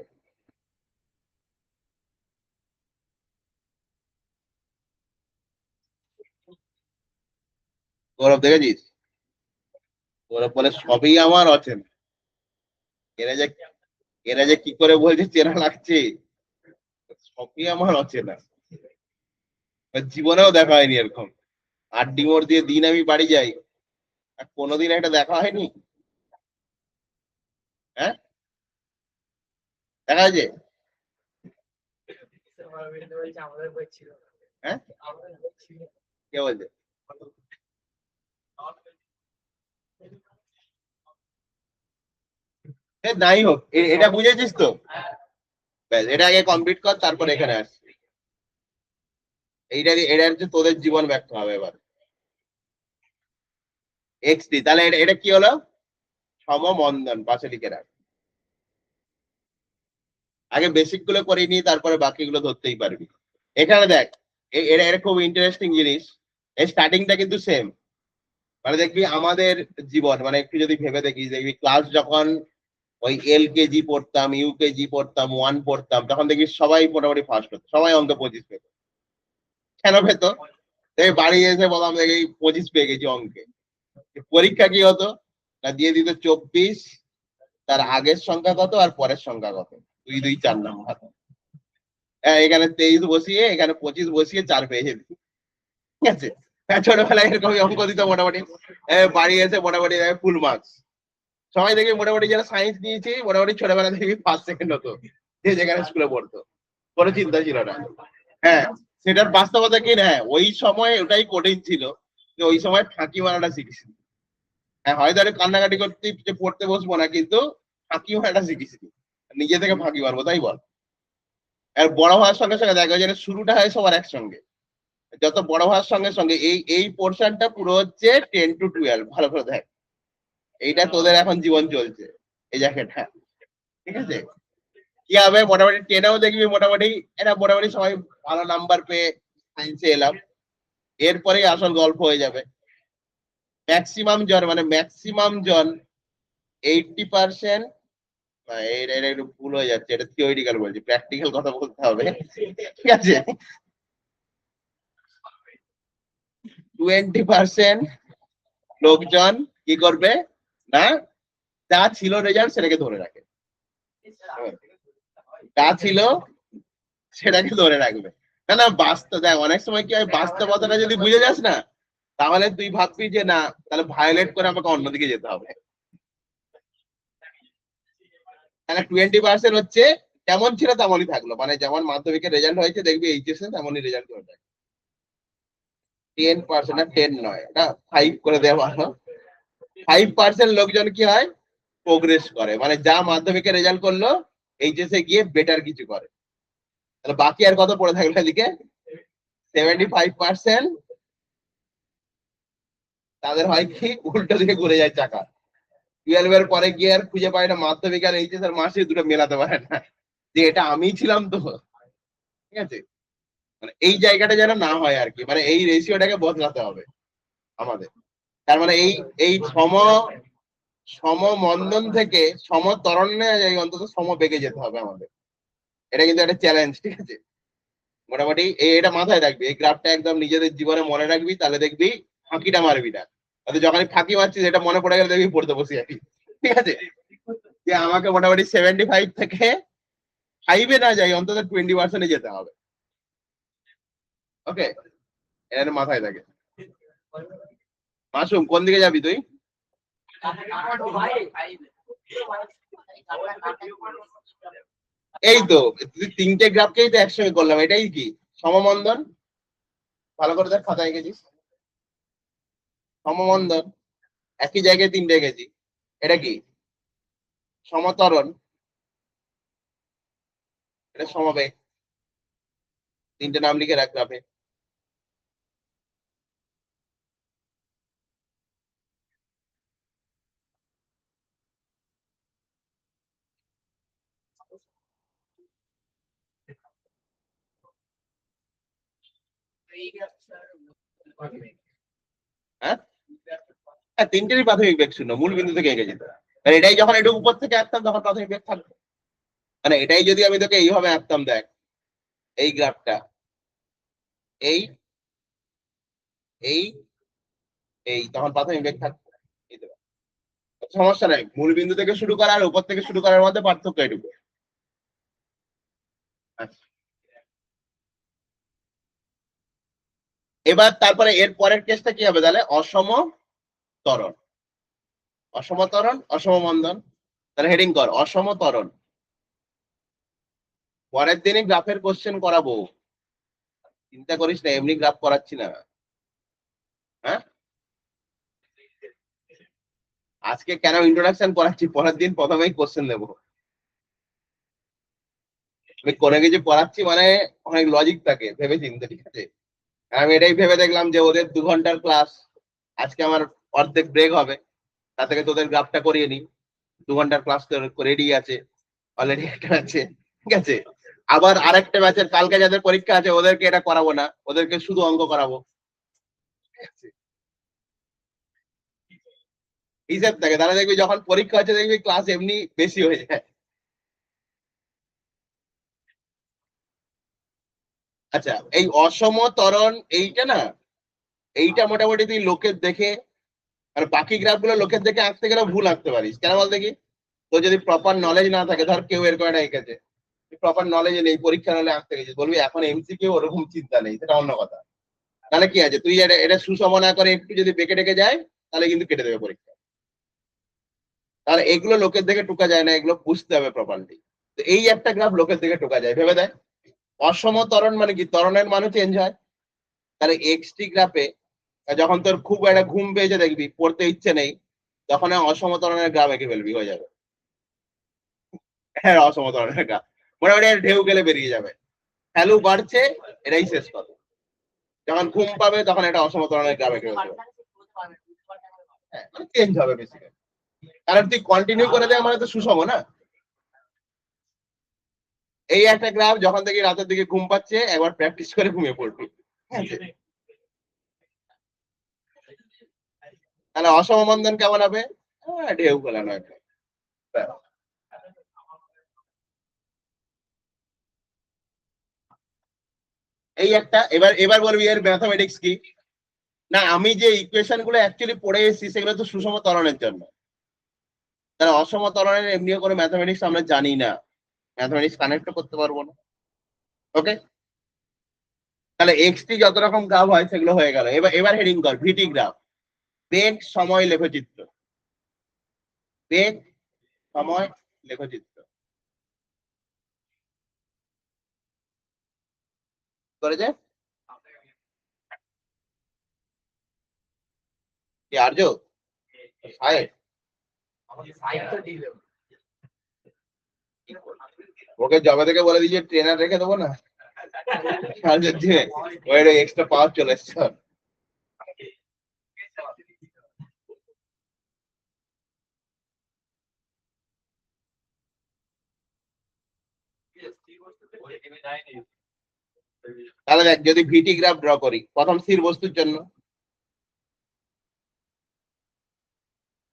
গৌরব দেখেছিস? গৌরব বলে সবই আমার অচেনা। এরা যে এরা যে কি করে বলছে চেনা লাগছে, সবই আমার অচেনা। জীবনেও দেখা হয়নি এরকম। 8 মোড় দিয়ে দিন আমি বাড়ি যাই, আর কোনোদিন একটা দেখা হয়নি। হ্যাঁ, দেখা হয়েছে। হ্যাঁ, কে বলছে? নাই হোক, এটা বুঝেছিস তো? ব্যাস, এটা আগে কমপ্লিট কর, তারপর এখানে আসছি। এটা হচ্ছে তোদের জীবন ব্যর্থ হবে এবার। এক্স ডি, তাহলে এটা কি হলো? সমমন্দন, পাশে লিখে রাখ। আগে বেসিক গুলো করে নি, তারপরে বাকিগুলো ধরতেই পারবি। এখানে দেখ, এটা খুব ইন্টারেস্টিং জিনিস। এই স্টার্টিংটা কিন্তু সেম। মানে দেখবি আমাদের জীবন, মানে একটু যদি ভেবে দেখিস, দেখবি ক্লাস যখন ওই LKG পড়তাম, UKG পড়তাম, 1 পড়তাম, তখন দেখবি সবাই মোটামুটি ফার্স্ট হতো, সবাই অঙ্কে 25 পেত। কেন পেত? এই বাড়ি এসে বললাম দেখি 25 পেয়ে গেছি অঙ্কে। পরীক্ষা কি হতো? না, দিয়ে দিত 24, তার আগের সংখ্যা কত আর পরের সংখ্যা কত, 2 2 4 নাম্বার। এখানে 23 বসিয়ে, এখানে 25 বসিয়ে 4 পেয়ে যেত। ঠিক আছে? ছোটবেলায় এরকমই অঙ্ক দিত মোটামুটি। বাড়ি এসে মোটামুটি ফুল মার্কস। সবাই দেখবি মোটামুটি যারা সায়েন্স নিয়েছে মোটামুটি ছোটবেলা দেখবি ফার্স্ট সেকেন্ড হতো, যে যেখানে স্কুলে পড়তো। কোনো চিন্তা ছিল না। হ্যাঁ, সেটার বাস্তবতা কি না, ওই সময় ওটাই কঠিন ছিল যে ওই সময় ফাঁকি মারাটা শিখেছি। হ্যাঁ, হয়তো আরে কান্নাকাটি করতে যে পড়তে বসবো না, কিন্তু ফাঁকি মারাটা শিখেছি, নিজে থেকে ফাঁকি মারবো, তাই বল। আর বড় হওয়ার সঙ্গে সঙ্গে দেখা যায় শুরুটা হয় সবার একসঙ্গে। যত বড় হওয়ার সঙ্গে সঙ্গে এই পোর্শনটা পুরো হচ্ছে 10 to 12, ভালো করে দেখ। এইটা তোদের এখন জীবন চলছে, এই জ্যাকেটটা। ঠিক আছে? কি হবে, মোটামুটি 10-এও দেখবি মোটামুটি এটা মোটামুটি সবাই ভালো নাম্বার পেয়ে সায়েন্সে এলাম। এরপরেই আসল গল্প হয়ে যাবে। ম্যাক্সিমাম জন 80%, এটা একটু ভুল হয়ে যাচ্ছে, এটা থিওরিটিক্যাল বলছি, প্র্যাকটিক্যাল কথা বলতে হবে। ঠিক আছে? 20% লোকজন কি করবে, না যা ছিল রেজাল্ট সেটাকে ধরে রাখে। যা ছিল সেটাকে ধরে রাখবে। না না, বাস্তব দেখ, অনেক সময় কি হয়, বাস্তবতাটা যদি বুঝে যাস না, তাহলে তুই ভাববি যে না, তাহলে ভায়োলেট করে আমাকে অন্যদিকে যেতে হবে। তাহলে 20% হচ্ছে যেমন ছিল তেমনই থাকলো, মানে যেমন মাধ্যমিকের রেজাল্ট হয়েছে দেখবি এইচএস এ তেমনই রেজাল্ট হয়ে যায়। 10%, না 10 নয়, এটা 5 করে দেওয়া ভালো। 5% লোকজন কি হয়, প্রোগ্রেস করে, মানে যা মাধ্যমিকের রেজাল্ট করলো এইচএস এ গিয়ে বেটার কিছু করে। তাহলে বাকি আর কত পড়ে থাকলো এদিকে? 75% তাদের হয় কি, উল্টো দিকে ঘুরে যায় চাকা। 12 এর পরে গিয়ে আর খুঁজে পায় না, মাধ্যমিক আর এইচএস এর মার্কশিট দুটো মেলাতে পারে না, যে এটা আমি ছিলাম তো। ঠিক আছে? মানে এই জায়গাটা যেন না হয় আর কি, মানে এই রেশিওটাকে বদলাতে হবে আমাদের। তার মানে এই এই সমমন্দন থেকে সমতরণে অন্তত সমবেগে যেতে হবে আমাদের। এটা কিন্তু একটা চ্যালেঞ্জ। ঠিক আছে? মোটামুটি এটা মাথায় রাখবি, এই গ্রাফটা একদম নিজেদের জীবনে মনে রাখবি, তাহলে দেখবি ফাঁকিটা মারবি না। যখন ফাঁকি মারছিস এটা মনে পড়ে গেলে দেখবি পড়তে বসে যাবি। ঠিক আছে? যে আমাকে মোটামুটি 75 থেকে 5-এ না যাই, অন্তত 20% যেতে হবে। ওকে, এটা মাথায় থাকে। মাসুম, কোন দিকে যাবি তুই? এই তো, তুই 3টে গ্রাফকেই তো একসঙ্গে করলাম, এটাই কি সমমন্দন? ভালো করে দেখ, খাতায় গেছিস, সমমন্দন। একই জায়গায় 3টে গেছি, এটা কি সমতরণ, এটা সমবেগ। 3টে নাম লিখে রাখ গ্রাফে। হ্যাঁ, তিনটেরই প্রাথমিক বেগ শূন্য, মূল বিন্দু থেকে এঁকে যেতে। এটাই যখন একটু উপর থেকে আঁকতাম তখন প্রাথমিক বেগ থাকবে। মানে এটাই যদি আমি তোকে এইভাবে আঁকতাম, দেখ এই গ্রাফটা, এই এই এই তখন প্রাথমিক বেগ থাকবে। সমস্যা নাই, মূল বিন্দু থেকে শুরু করা আর উপর থেকে শুরু করার মধ্যে পার্থক্য এটুকু। আচ্ছা, এবার তারপরে এর পরের কেসটা কি হবে তাহলে? অসম ত্বরণ। অসম ত্বরণ, অসম মন্দন। তাহলে হেডিং কর অসম ত্বরণ। পরের দিনই গ্রাফের কোশ্চেন করাবো, চিন্তা করিস না, এমনি গ্রাফ করাচ্ছি না। হ্যাঁ, আজকে কেন ইন্ট্রোডাকশন করাচ্ছি, পরের দিন প্রথমেই কোশ্চেন দেবো। আমি কোনো কিছু পড়াচ্ছি মানে অনেক লজিক থাকে, ভেবে চিন্তে, ঠিক আছে? আমি এটাই ভেবে দেখলাম যে ওদের 2 ঘন্টার ক্লাস, আজকে আমার অর্ধেক ব্রেক হবে, তা থেকে তোদের গ্রাফটা করিয়ে নি। 2 ঘন্টার ক্লাস রেডি আছে, অলরেডি একটা আছে, ঠিক আছে? আবার আরেকটা ব্যাচের কালকে যাদের পরীক্ষা আছে ওদেরকে এটা করাবো না, ওদেরকে শুধু অঙ্ক করাবো। হিসেব থাকে, তাহলে দেখবি যখন পরীক্ষা হচ্ছে দেখবি ক্লাস এমনি বেশি হয়ে যায়। আচ্ছা, এই অসম ত্বরণ এইটা না, এইটা মোটামুটি তুই লোকের দেখে, আর বাকি গ্রাফ গুলো লোকের দেখে আঁকতে গেলে ভুল আঁকতে পারিস। কেন বল দেখি? তো যদি প্রপার নলেজ না থাকে, ধর কেউ এরকম একটা এঁকেছে, প্রপার নলেজ নেই, পরীক্ষা হলে আঁকতে গেছিস, বলবি এখন এমসিকিউ, ওরকম চিন্তা নেই, সেটা অন্য কথা। তাহলে কি আছে, তুই এটা সুষম না করে একটু যদি বেঁকে ডেকে যায় তাহলে কিন্তু কেটে দেবে পরীক্ষা। তাহলে এগুলো লোকের দেখে টুকা যায় না, এগুলো বুঝতে হবে প্রপারলি। তো এই একটা গ্রাফ লোকের দেখে টুকা যায়, ভেবে দেয়। অসম ত্বরণ মানে কি? ত্বরণের মানও চেঞ্জ হয়। তাহলে এক্সটি গ্রাফে যখন তোর খুব একটা ঘুম পেয়েছে, দেখবি পড়তে ইচ্ছে নেই, তখন অসম ত্বরণের গ্রাফ এঁকে ফেলবি, হয়ে যাবে। হ্যাঁ, অসম ত্বরণের গ্রাফ মোটামুটি ঢেউ গেলে বেরিয়ে যাবে। ভ্যালু বাড়ছে, এটাই শেষ কথা। যখন ঘুম পাবে তখন এটা অসম ত্বরণের গ্রাফ এঁকে ফেলবে। হ্যাঁ, মানে চেঞ্জ হবে বেসিক্যালি। কারণ তুই কন্টিনিউ করে দেয় মানে তো সুষম না। এই একটা গ্রাফ যখন থেকে রাতের দিকে ঘুম পাচ্ছে, একবার প্র্যাকটিস করে ঘুমিয়ে পড়বি। তাহলে অসম বন্ধন কেমন হবে? ঢেউ খেলানো একটা। এই একটা, এবার এবার বলবি এর ম্যাথমেটিক্স কি। না, আমি যে ইকুয়েশন গুলো অ্যাকচুয়ালি পড়ে এসেছি সেগুলো তো সুষম ত্বরণের জন্য। তাহলে অসম ত্বরণের এমনিও কোনো ম্যাথমেটিক্স আমরা জানি না, ম্যাথমেটিক্স কানেক্ট করতে পারবো না। ওকে, তাহলে এক্সটি যত রকম গ্রাফ হয় সেগুলো হয়ে গেল। এবার এবার হেডিং কর ভিটি গ্রাফ। বেগ সময় লেখচিত্র। বেগ সময় লেখচিত্র করেছে কি আর্য? সাহেব, ওকে জবে থেকে বলে দিয়েছে ট্রেনার রেখে দেবো না, এক্সট্রা পাওয়ার চলে এসছে। তাহলে দেখ, যদি ভিটি গ্রাফ ড্র করি প্রথম স্থির বস্তুর জন্য,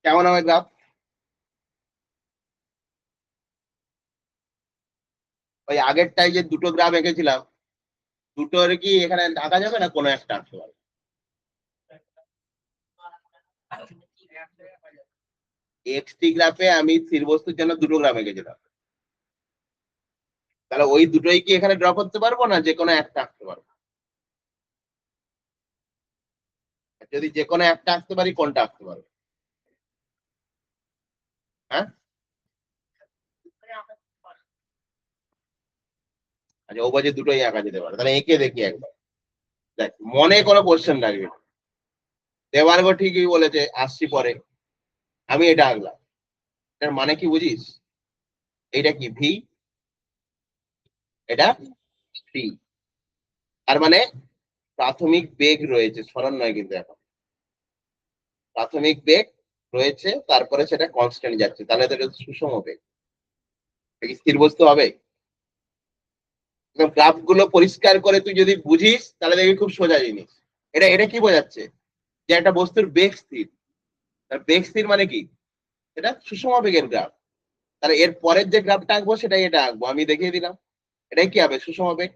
কেমন হবে গ্রাফ? ওই আগেরটাই যে দুটো গ্রাফ এঁকেছিলাম, দুটোর কি এখানে আঁকা যাবে না কোনো একটা আঁকতে পারবে? এক্সটি গ্রাফে আমি স্থির বস্তুর জন্য দুটো গ্রাফ এঁকেছিলাম, তাহলে ওই দুটোই কি এখানে ড্র করতে পারবো না যে কোনো একটা আঁকতে পারবো? যদি যে কোনো একটা আঁকতে পারি, কোনটা আঁকতে পারবো? হ্যাঁ, আচ্ছা, ও বলছে দুটোই আঁকা যেতে পারে, তাহলে এঁকে দেখি একবার। দেখ, মনে কোনো কোশ্চেন রাখবি না। দেবার্গ ঠিকই বলেছে, আসছি পরে। আমি এটা আঁকলাম, এটার মানে কি বুঝিস? এটা কি ভি, এটা ভি। তার মানে প্রাথমিক বেগ রয়েছে, সরণ নয় কিন্তু এখন। প্রাথমিক বেগ রয়েছে, তারপরে সেটা কনস্ট্যান্ট যাচ্ছে, তাহলে তো এটা সুষম বেগ। এটা কি স্থির বস্তু হবে? গ্রাফ গুলো পরিষ্কার করে তুই যদি বুঝিস তাহলে দেখবি খুব সোজা জিনিস। এটা এটা কি বোঝাচ্ছে? যে একটা বস্তুর বেগ স্থির, তার বেগ স্থির মানে কি, এটা সুষম বেগের গ্রাফ। তাহলে এর পরের যে গ্রাফটা আঁকবো সেটাই এটা আঁকবো, আমি দেখিয়ে দিলাম। এটাই কি হবে, সুষম বেগ।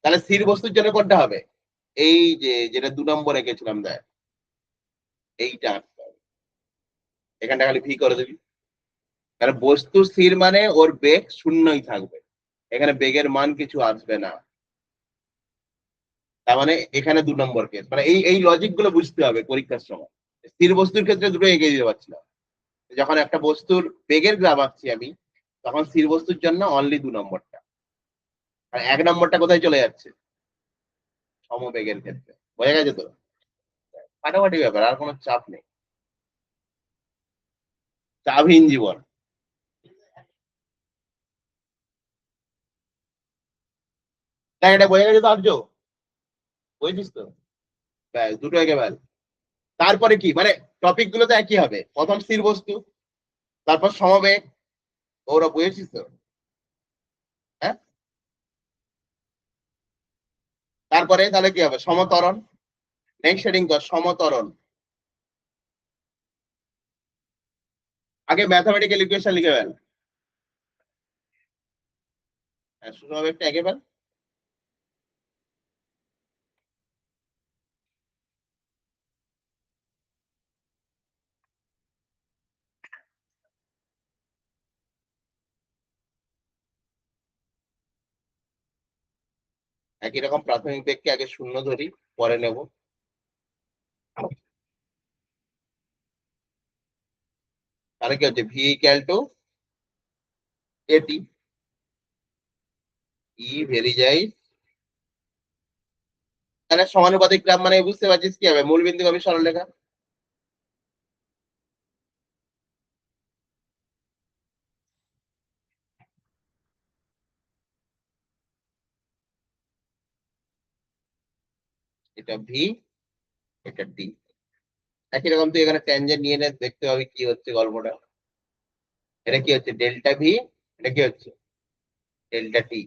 তাহলে স্থির বস্তুর জন্য কোনটা হবে, এই যে যেটা 2 নম্বর এঁকেছিলাম দেখ, এইটা আঁকতে হবে। এখানটা খালি ভি করে দিবি। তাহলে বস্তু স্থির মানে ওর বেগ শূন্যই থাকবে, এখানে বেগের মান কিছু আসবে না। তার মানে এখানে 2 নম্বর কেস, মানে এই লজিক গুলো বুঝতে হবে পরীক্ষার সময়। স্থির বস্তুর ক্ষেত্রে দুটো এগিয়ে দিতে পারছিলাম, যখন একটা বস্তুর বেগের গ্রাফ আঁকছি আমি, তখন স্থির বস্তুর জন্য অনলি 2 নম্বরটা, আর 1 নম্বরটা কোথায় চলে যাচ্ছে, সমবেগের ক্ষেত্রে। বোঝা গেছে তো, ফাটাফাটি ব্যাপার, আর কোনো চাপ নেই, চাপহীন জীবন। তাই এটা বোঝা গেছে তো আর্য, বুঝছিস তো, ব্যাস দুটো একেবারে। তারপরে কি মানে টপিক গুলো তো একই হবে, প্রথম স্থির বস্তু, তারপর সমবেগ, ওরা বুঝেছিস তো, হ্যাঁ। তারপরে তাহলে কি হবে, সমতরণ। নেক্সট হেডিং কর, সমতরণ। আগে ম্যাথমেটিক্যাল ইকুয়েশন লিখে ফেল। হ্যাঁ, সমবেগটা একে ফেল। একই রকম প্রাথমিক বেগকে আগে শূন্য ধরি, পরে নেব। তাহলে কি হচ্ছে, ভি ইকুয়াল টু এটি, ই ভেরি যায়। তাহলে সমানুপাতিক গ্রাফ মানে বুঝতে পারছিস কি হবে, মূল বিন্দু হবে সরলরেখা। এটা ভি, এটা টি। একই রকম তুই এখানে ট্যানজেন্ট নিয়ে নে, দেখতে হবে কি হচ্ছে গল্পটা। এটা কি হচ্ছে, ডেল্টা ভি, এটা কি হচ্ছে, ডেল্টা টি।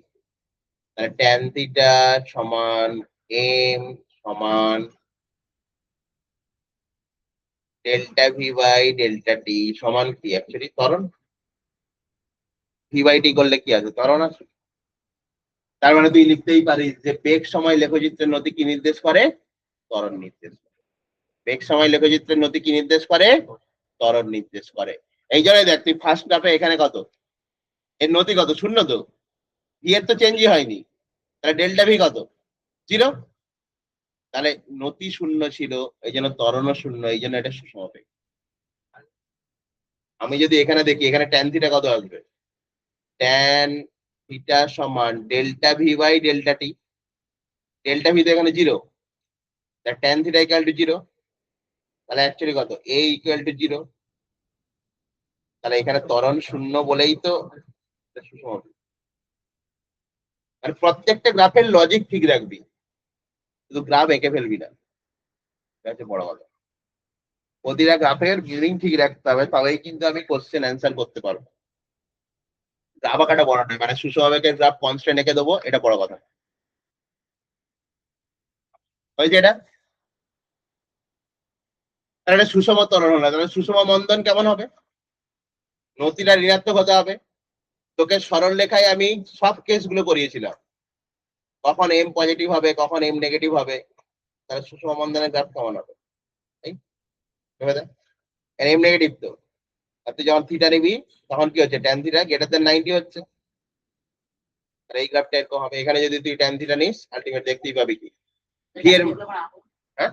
তাহলে ট্যান থিটা সমান এম সমান ডেল্টা ভি বাই ডেল্টা টি সমান কি, অ্যাকচুয়ালি ত্বরণ। ভি বাই টি করলে কি আছে, ত্বরণ আছে। তার মানে তুই লিখতেই পারিস যে বেগ সময় লেখচিত্রের নতি কি নির্দেশ করে, ত্বরণ নির্দেশ করে। বেগ সময় লেখচিত্রের নতি কি নির্দেশ করে, ত্বরণ নির্দেশ করে। এই জন্য দেখ তুই ফার্স্ট গ্রাফে এখানে কত, এর নতি কত, শূন্য তো, ভি এর তো চেঞ্জই হয়নি, তাহলে ডেল্টা ভি কত, 0। তাহলে নতি শূন্য ছিল, এই জন্য ত্বরণও শূন্য, এই জন্য এটা সুষম বেগ। আমি যদি এখানে দেখি, এখানে ট্যান থিটা কত আসবে, ট্যান থিটা সমান delta v by delta t. Delta v তো এখানে 0, ট্যান থিটা ইকুয়াল টু 0। তাহলে অ্যাকচুয়ালি কত, এ ইকুয়াল টু 0। তাহলে এখানে ত্বরণ শূন্য বলেই তো এটা সুষম বেগ। মানে প্রত্যেকটা গ্রাফের লজিক ঠিক রাখবি, শুধু গ্রাফ এঁকে ফেলবি না, এটা হচ্ছে বড় কথা। প্রতিটা গ্রাফের মিনিং ঠিক রাখতে হবে, তবেই কিন্তু আমি কোশ্চেন অ্যান্সার করতে পারবো। গ্রাফ আঁকাটা বড় নয়, মানে সুষম বেগের গ্রাফ কনস্ট্যান্ট এঁকে দেবো, এটা বড় কথা। হয়েছে এটা। তাহলে এটা সুষম ত্বরণ হলো, তাহলে সুষম মন্দন কেমন হবে, নতিটা ঋণাত্মক হতে হবে। তোকে সরল রেখায় আমি সব কেসগুলো করিয়েছিলাম, কখন এম পজিটিভ হবে, কখন এম নেগেটিভ হবে। তাহলে সুষম মন্দনের গ্রাফ কেমন হবে, এই ভেবে দেখ। এম নেগেটিভ তো, আর তুই যখন থিটা নিবি, তখন কি হচ্ছে, ট্যান থিটা গ্রেটার দেন 90 হচ্ছে। আর এই গ্রাফটা এরকম হবে, এখানে যদি তুই ট্যান থিটা নিস, আলটিমেট দেখতেই পাবি কি, ভি এর, হ্যাঁ,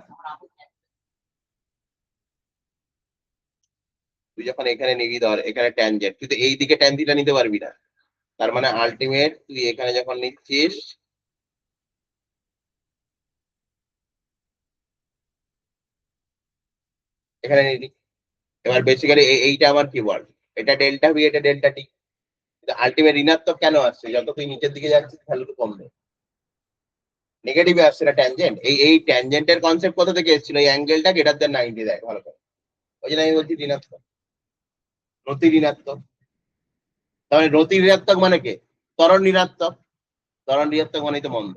তুই যখন এখানে নিবি, ধর এখানে ট্যানজেন্ট, তুই তো এই দিকে ট্যান থিটা নিতে পারবি না। তার মানে আলটিমেট তুই এখানে যখন নিচ্ছিস, এখানে নিবি। এবার বেসিক্যালি এইটা আমার কি বল, এটা ডেল্টা ভি, এটা ডেল্টা টি। আলটিমেট ঋণাত্মক কেন আসছে, যত তুই নিচের দিকে যাচ্ছিস ভ্যালু কমবে, নেগেটিভে আসছে না ট্যানজেন্ট। এই ট্যানজেন্টের কনসেপ্ট কোথা থেকে এসেছিল, এই অ্যাঙ্গেলটা গ্রেটার দেন 90 দেয় ভালো করে, ওই জন্য আমি বলছি ঋণাত্মক, নতি ঋণাত্মক। তাহলে নতি ঋণাত্মক মানে কে, ত্বরণ ঋণাত্মক, ত্বরণ ঋণাত্মক মানেই তো মন্দ,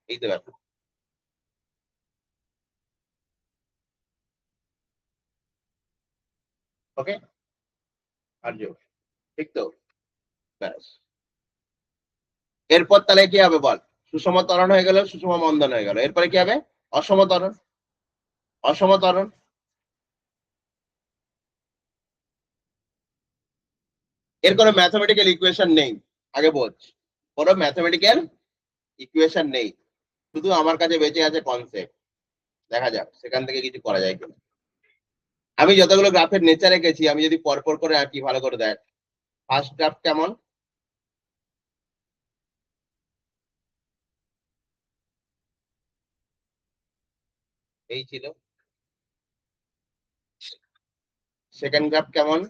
এই তো ব্যাপার। ওকে, আর্য, ঠিক তো? ব্যাস, এরপর তাহলে কি হবে বল? সুষম ত্বরণ হয়ে গেল, সুষম মন্দন হয়ে গেল, এরপরে কি হবে? অসম ত্বরণ। অসম ত্বরণ এর কোনো ম্যাথমেটিক্যাল ইকুয়েশন নেই, আগে বোঝ। কোনো ম্যাথমেটিক্যাল ইকুয়েশন নেই, শুধু আমার কাছে বেঁচে আছে কনসেপ্ট। দেখা যাক সেখান থেকে কিছু করা যায় কিনা। আমি যতগুলো গ্রাফের নেচার রেখেছি, আমি যদি পরপর করে আঁকি, ভালো করে দেখ। ফার্স্ট গ্রাফ কেমন? এই ছিল। সেকেন্ড গ্রাফ কেমন?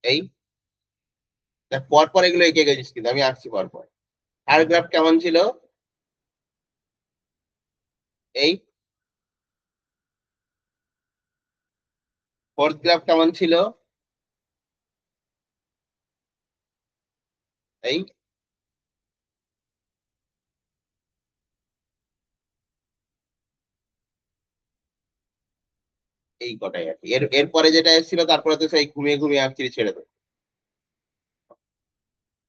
এই দেখ, পরপর এগুলো এঁকে গেছিস, কিন্তু আমি আঁকছি পরপর। থার্ড গ্রাফ কেমন ছিল? এই। ফোর্থ গ্রাফ কেমন ছিল? এই। এই কটাই আর কি। এরপরে যেটা এসেছিল, তারপরে তো সেই ঘুমিয়ে ঘুমিয়ে আঁকছি, ছেড়ে দেবো।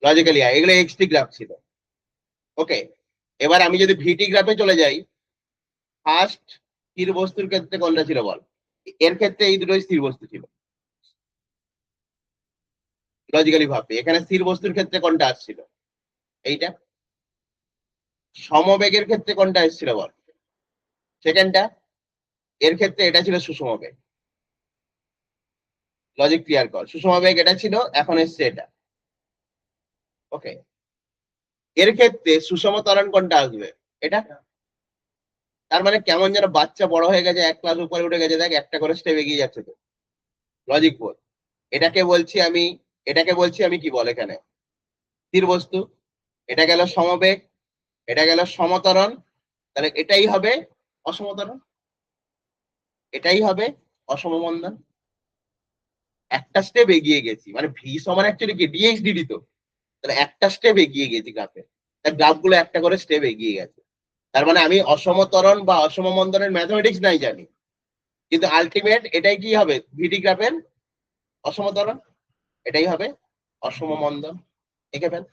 লজিক্যালি এগুলো এক্সটি গ্রাফ ছিল। ওকে, এবার আমি যদি ভিটি গ্রাফে চলে যাই, ফার্স্ট স্থির বস্তুর ক্ষেত্রে কোনটা ছিল বল? এর ক্ষেত্রে এই দুটোই স্থির বস্তু ছিল। লজিক্যালি ভাববে, এখানে স্থির বস্তুর ক্ষেত্রে কোনটা আসছিল? এইটা। সমবেগের ক্ষেত্রে কোনটা এসেছিল বল? সেকেন্ডটা। এর ক্ষেত্রে এটা ছিল সুষম বেগ। লজিক ক্লিয়ার কর, সুষম বেগ এটা ছিল, এখন এসছে এটা। ওকে, এর ক্ষেত্রে সুষম ত্বরণ কোনটা আসবে? এটা। তার মানে কেমন যেন বাচ্চা বড় হয়ে গেছে, এক ক্লাস উপরে উঠে গেছে, দেখ একটা করে স্টেপ এগিয়ে যাচ্ছে তো। লজিক বল। এটাকে বলছি আমি, এটাকে বলছি আমি কি বল এখানে? স্থির বস্তু। এটা গেল সমবেগ, এটা গেল সমতরণ, তাহলে এটাই হবে অসমতরণ, এটাই হবে অসম মন্দন। একটা স্টেপ এগিয়ে গেছি, মানে ভি সমান অ্যাকচুয়ালি কি ডিএক্স ডিডি তো। তাহলে একটা স্টেপ এগিয়ে গেছি গ্রাফে, তার গ্রাফ গুলো একটা করে স্টেপ এগিয়ে গেছে। তার মানে আমি অসমতরণ বা অসম মন্দনের ম্যাথমেটিক্স নাই জানি, কিন্তু আলটিমেট এটাই কি হবে? ভিডি গ্রাফের অসমতরণ, এটাই হবে অসম মন্দন। এঁকে ফেল।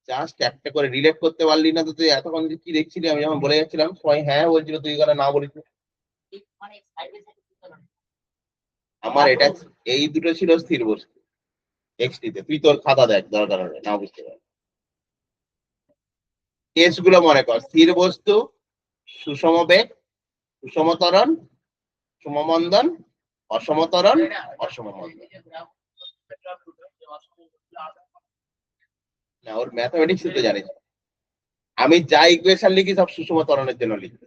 জাস্ট একটা করে রিলেট করতে পারলি না তো তুই এতক্ষণ কি দেখছিলি? আমি যখন বলে যাচ্ছিলাম সবাই হ্যাঁ বলছিল, তুই কথা না বলিস। আমার এটা, এই দুটো ছিল স্থির বস্তু এক্সটিতে। তুই তোর খাতা দেখ, দরকার হবে না বুঝতে পার। কেস গুলো মনে কর, স্থির বস্তু, সুষম বেগ, সুষম ত্বরণ, সমমন্দন, অসম ত্বরণ, অসম মন্দন। না, ওর ম্যাথমেটিক্স তো জানিস। আমি যা ইকুয়েশন লিখি সব সুষম ত্বরণের জন্য লিখি।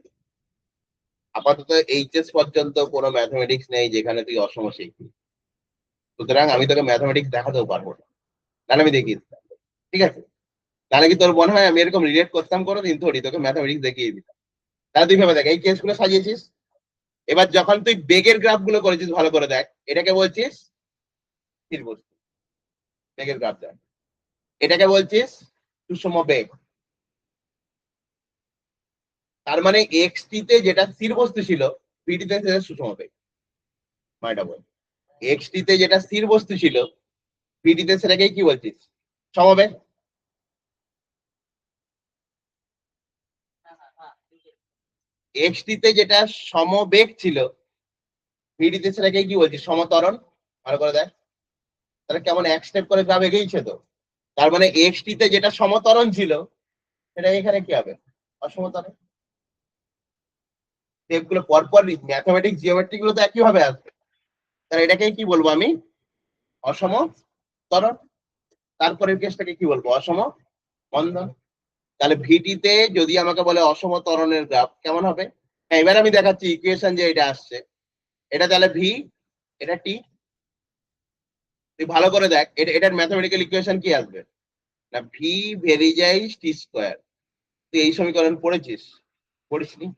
আপাতত এইচএস পর্যন্ত কোনো ম্যাথমেটিক্স নেই যেখানে তুই অসম শিখবি, সুতরাং আমি তোকে ম্যাথমেটিক্স দেখাতেও পারবো না, তাহলে আমি দেখিয়ে দিতাম। ঠিক আছে? তাহলে কি তোর মনে হয় আমি এরকম রিলেট করতাম কোনো দিন? থোড়ি তোকে ম্যাথমেটিক্স দেখিয়ে দিতাম। তাহলে তুই ভেবে দেখ, এই কেসগুলো সাজিয়েছিস। এবার যখন তুই বেগের গ্রাফ গুলো করেছিস, ভালো করে দেখ, এটাকে বলছিস স্থির বস্তু, বেগের গ্রাফ দেখ। এটাকে বলছিস সুষম বেগ। তার মানে এক্স টি তে যেটা স্থির বস্তু ছিল, ভিটি তে সেটা সুষম বেগ। মাইটা বল, এক্স টি তে যেটা স্থির বস্তু ছিল, ভিটি তে সেটাকে কি বলছিস? সমবেগ। এক্স টি তে যেটা সমবেগ ছিল, ভিটি তে সেটাকে কি বলছিস? সমতরণ। ভালো করে দেখ, তাহলে কেমন এক স্টেপ করে গ্রাফ এগিয়েছে তো। তার মানে এক্স টি তে যেটা সমতরণ ছিল, সেটা এখানে কি হবে? অসমতরণ। স্টেপ গুলো পরপর ম্যাথমেটিক্স জিওমেট্রি গুলো তো একই ভাবে আসবে। তাহলে এটাকে কি বলবো আমি? অসম ত্বরণ। তারপরের কেসটাকে কি বলবো? অসম মন্দন। তাহলে ভিটি তে যদি আমাকে বলে অসম ত্বরণের গ্রাফ কেমন হবে? হ্যাঁ, এবার আমি দেখাচ্ছি ইকুয়েশন যে এটা আসছে। এটা তাহলে ভি, এটা টি। তুই ভালো করে দেখ, এটার ম্যাথমেটিক্যাল ইকুয়েশন কি আসবে? না, ভি ভেরিজাইজ টি স্কোয়ার। তুই এই সমীকরণ পড়েছিস? পড়িসনি?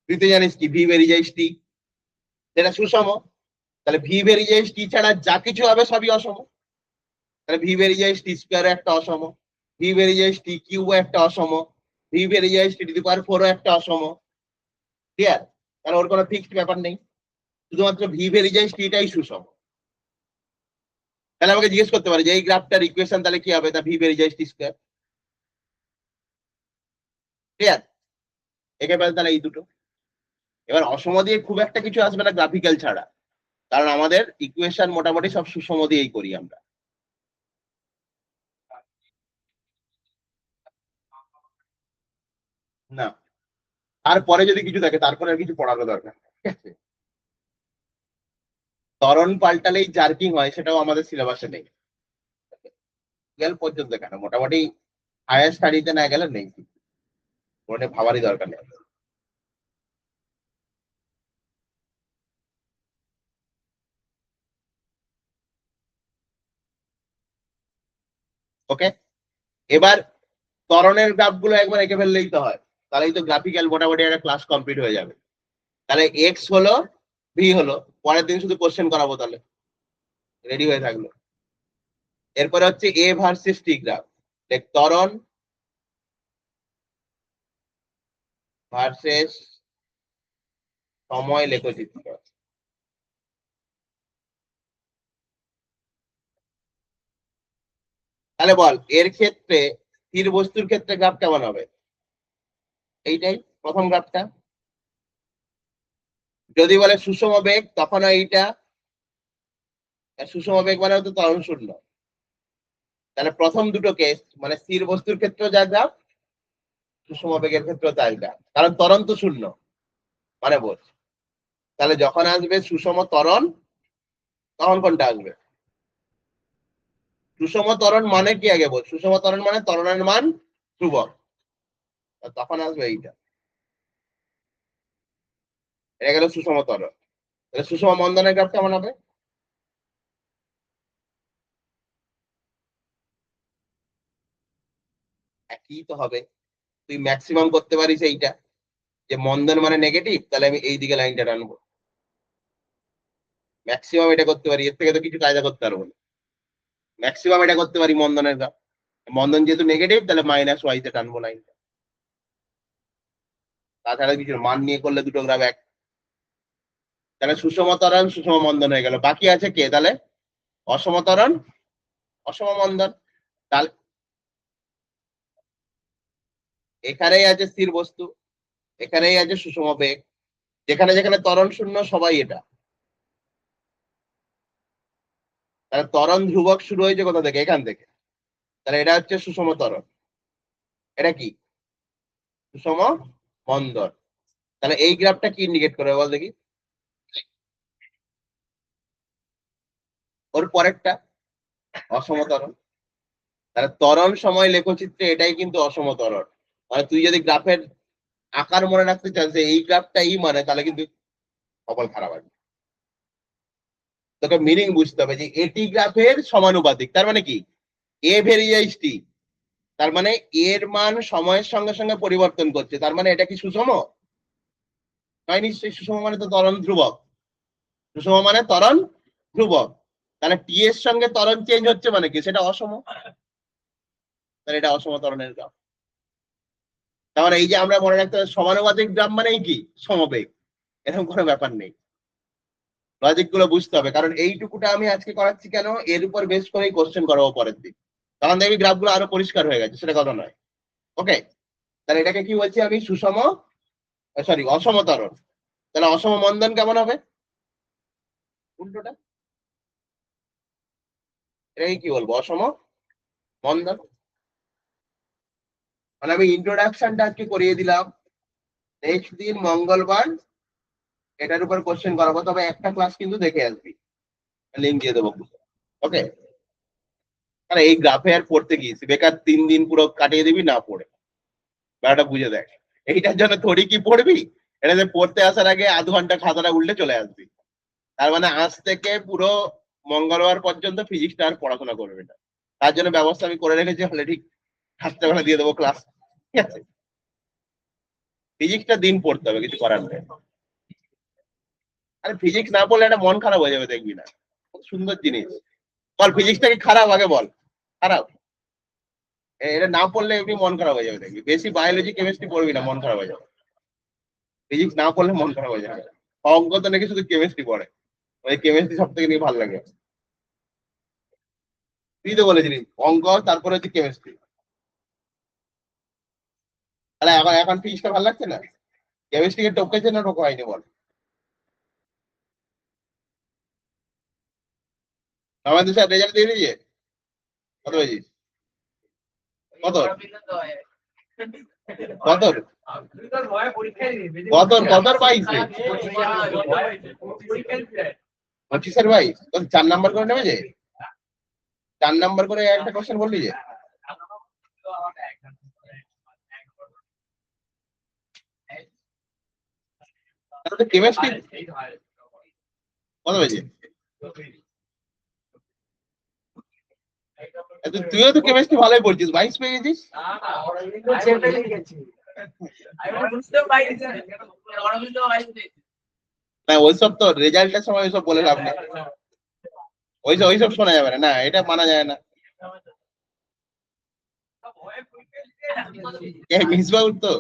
তুই তো জানিস কি ভি ভেরিজাইজ টি, সেটা সুষম। তাহলে ভি ভেরিজাইজ টি ছাড়া যা কিছু হবে সবই অসম। তাহলে ভি ভেরিজাইজ টি স্কোয়ার একটা অসম, ভি ভেরিজাইজ টি কিউব একটা অসম, ভি ভেরিজাইজ টি টু দি পাওয়ার 4 একটা অসম। ক্লিয়ার? কারণ ওর কোনো ফিক্সড ব্যাপার নেই, শুধুমাত্র ভি ভেরিজেন্স টিটাই সুষম। তাহলে আমাকে জিজ্ঞেস করতে পারে যে এই গ্রাফটার ইকুয়েশন তাহলে কি হবে, তা ভি ভেরিজেন্স টি স্কয়ার। ক্লিয়ার? একেবারে তাহলে এই দুটো। এবার অসম দিয়ে খুব একটা কিছু আসবে না গ্রাফিক্যাল ছাড়া, কারণ আমাদের ইকুয়েশন মোটামুটি সব সুষম দিয়েই করি আমরা। না, তারপরে যদি কিছু থাকে তারপরে আর কিছু পড়ানো দরকার নেই, ঠিক আছে? ত্বরণ পাল্টালেই জার্কিং হয়, সেটাও আমাদের সিলেবাসে নেই। গেল পর্যন্ত কেন, মোটামুটি হায়ার স্টাডিতে না গেলে নেই, ওটা ভাবারই দরকার নেই। ওকে, এবার ত্বরণের গ্রাফ গুলো একবার এঁকে ফেললেই তো হয়, তাহলেই তো গ্রাফিক্যাল মোটামুটি একটা ক্লাস কমপ্লিট হয়ে যাবে। তাহলে এক্স হলো, ভি হলো, পরের দিন শুধু কোশ্চেন করাবো, তাহলে রেডি হয়ে থাকলো। এরপরে হচ্ছে এ ভার্সেস টি গ্রাফ, ত্বরণ ভার্সেস সময় লেখচিত্র। তাহলে বল এর ক্ষেত্রে স্থির বস্তুর ক্ষেত্রে গ্রাফ কেমন হবে? এইটাই প্রথম গ্রাফটা। যদি বলে সুষম বেগ তখন এইটা, সুষম বেগ মানে হতো ত্বরণ শূন্য। তাহলে প্রথম দুটো কেস মানে স্থির বস্তুর ক্ষেত্রে যা গ্রাফ, সুষম বেগের ক্ষেত্রে তাই গ্রাফ, কারণ ত্বরণ তো শূন্য মানে বোঝ। তাহলে যখন আসবে সুষম ত্বরণ তখন কোনটা আসবে? সুষম ত্বরণ মানে কি আগে বল, সুষম ত্বরণ মানে ত্বরণের মান ধ্রুবক, তখন আসবে এইটা। এটা গেল সুষম ত্বরণ। তাহলে সুষম মন্দনের গ্রাফ কেমন হবে? একই তো হবে। তুই ম্যাক্সিমাম করতে পারিস এইটা, যে মন্দন মানে নেগেটিভ, তাহলে আমি এই দিকে লাইনটা টানবো, ম্যাক্সিমাম এটা করতে পারি, এর থেকে তো কিছু কায়দা করতে পারবো না। ম্যাক্সিমাম এটা করতে পারি মন্দনের গ্রাফ, মন্দন যেহেতু নেগেটিভ তাহলে মাইনাস ওয়াই তে টানবো লাইনটা, তাছাড়া কিছু মান নিয়ে করলে দুটো গ্রাফ এক। তাহলে সুষম ত্বরণ সুষম মন্দন হয়ে গেল, বাকি আছে কে তাহলে? অসম ত্বরণ অসম মন্দন। তাহলে এখানেই আছে স্থির বস্তু, এখানেই আছে সুষম বেগ, যেখানে যেখানে ত্বরণ শূন্য সবাই এটা। তাহলে ত্বরণ ধ্রুবক শুরু হয়েছে কোথা থেকে? এখান থেকে। তাহলে এটা হচ্ছে সুষম ত্বরণ, এটা কি? সুষম মন্দন। তাহলে এই গ্রাফটা কি ইন্ডিকেট করে বল দেখি? ওর পরেরটা অসম ত্বরণ। তাহলে ত্বরণ সময় লেখচিত্রে এটাই কিন্তু অসম ত্বরণ। মানে তুই যদি গ্রাফের আকার মনে রাখতে চাস যে এই গ্রাফটা ই মানে, তাহলে কিন্তু কপাল খারাপ আছে। তোকে মিনিং বুঝতে হবে যে এটি গ্রাফের সমানুপাতিক, তার মানে কি এ ভেরিয়েস টি, তার মানে এর মান সময়ের সঙ্গে সঙ্গে পরিবর্তন করছে, তার মানে এটা কি সুষম নয়? নিশ্চয়ই সুষম, মানে তো ত্বরণ ধ্রুবক, সুষম মানে ত্বরণ ধ্রুবক। তাহলে টি এর সঙ্গে ত্বরণ চেঞ্জ হচ্ছে মানে কি, সেটা অসম, তাহলে এটা অসম ত্বরণের গ্রাফ। তাহলে এই যে আমরা মনে রাখতে হবে সমানুপাতিক গ্রাফ মানে কি সমবেগ, এরকম কোনো ব্যাপার নেই। লজিক গুলো বুঝতে হবে, কারণ এইটুকুটা আমি আজকে করাচ্ছি কেন, এর উপর বেস করেই কোশ্চেন করাবো পরের দিন, তখন দেখবি গ্রাফ গুলো আরো পরিষ্কার হয়ে গেছে, সেটা কথা নয়। ওকে, তাহলে এটাকে কি বলছি আমি? সুষম, সরি অসম ত্বরণ। তাহলে অসম মন্দন কেমন হবে? উল্টোটা, এটাকে কি বলবো? অসম মন্দন। মানে আমি ইন্ট্রোডাকশনটা আজকে করিয়ে দিলাম, নেক্সট দিন মঙ্গলবার এটার উপর কোশ্চেন করাবো, তবে একটা ক্লাস কিন্তু দেখে আসবি, লিঙ্ক দিয়ে দেবো। ওকে, আরে এই গ্রাফে আর পড়তে গিয়েছি বেকার 3 দিন পুরো কাটিয়ে দিবি না পড়ে, ব্যাপারটা বুঝে দেখ। এইটার জন্য থোড়ি কি পড়বি, এটাতে পড়তে আসার আগে আধ ঘন্টা খাতাটা উল্টে চলে আসবি, তার মানে আজ থেকে পুরো মঙ্গলবার পর্যন্ত ফিজিক্সটা আর পড়াশোনা করবে না। তার জন্য ব্যবস্থা আমি করে রেখেছি, হলে ঠিক রাত্রেবেলা দিয়ে দেবো ক্লাস, ঠিক আছে? ফিজিক্সটা দিন পড়তে হবে, কিছু করার নেই। আরে ফিজিক্স না পড়লে একটা মন খারাপ হয়ে যাবে, দেখবি না? খুব সুন্দর জিনিস। বল ফিজিক্সটা কি খারাপ? আগে বল খারাপ? এটা না পড়লে এমনি মন খারাপ হয়ে যাবে, দেখবি। বেশি বায়োলজি কেমিস্ট্রি পড়বি না, মন খারাপ হয়ে যাবে। ফিজিক্স না পড়লে মন খারাপ হয়ে যাবে। অঙ্ক তো নাকি শুধু কেমিস্ট্রি পড়ে, ওই কেমিস্ট্রি সব থেকে নাকি ভালো লাগে। তুই তো বলেছিলি অঙ্ক তারপরে হচ্ছে কেমিস্ট্রি, তাহলে এখন এখন ফিজিক্সটা ভালো লাগছে না? কেমিস্ট্রিকে টপকেছে না টোকা হয়নি বল? আমাদের স্যার রেজাল্ট দিয়ে দিয়েছে? কত পেয়েছিস? কত কত কত কত পাইছে? 25/22 তোর 4 নাম্বার করে নেবে যে, 4 নাম্বার করে একটা কোশ্চেন বললি যে। তাহলে কেমিস্ট্রি কত পেয়েছে? তুইও তো কেমিস্ট্রি ভালোই পড়ছিস, 22 পেয়ে গেছিস। না ওইসব তো রেজাল্টের সময় ওইসব বলে লাভ নেই, ওইসব ওইসব শোনা যাবে না, না এটা মানা যায় না। মিসবাউল তো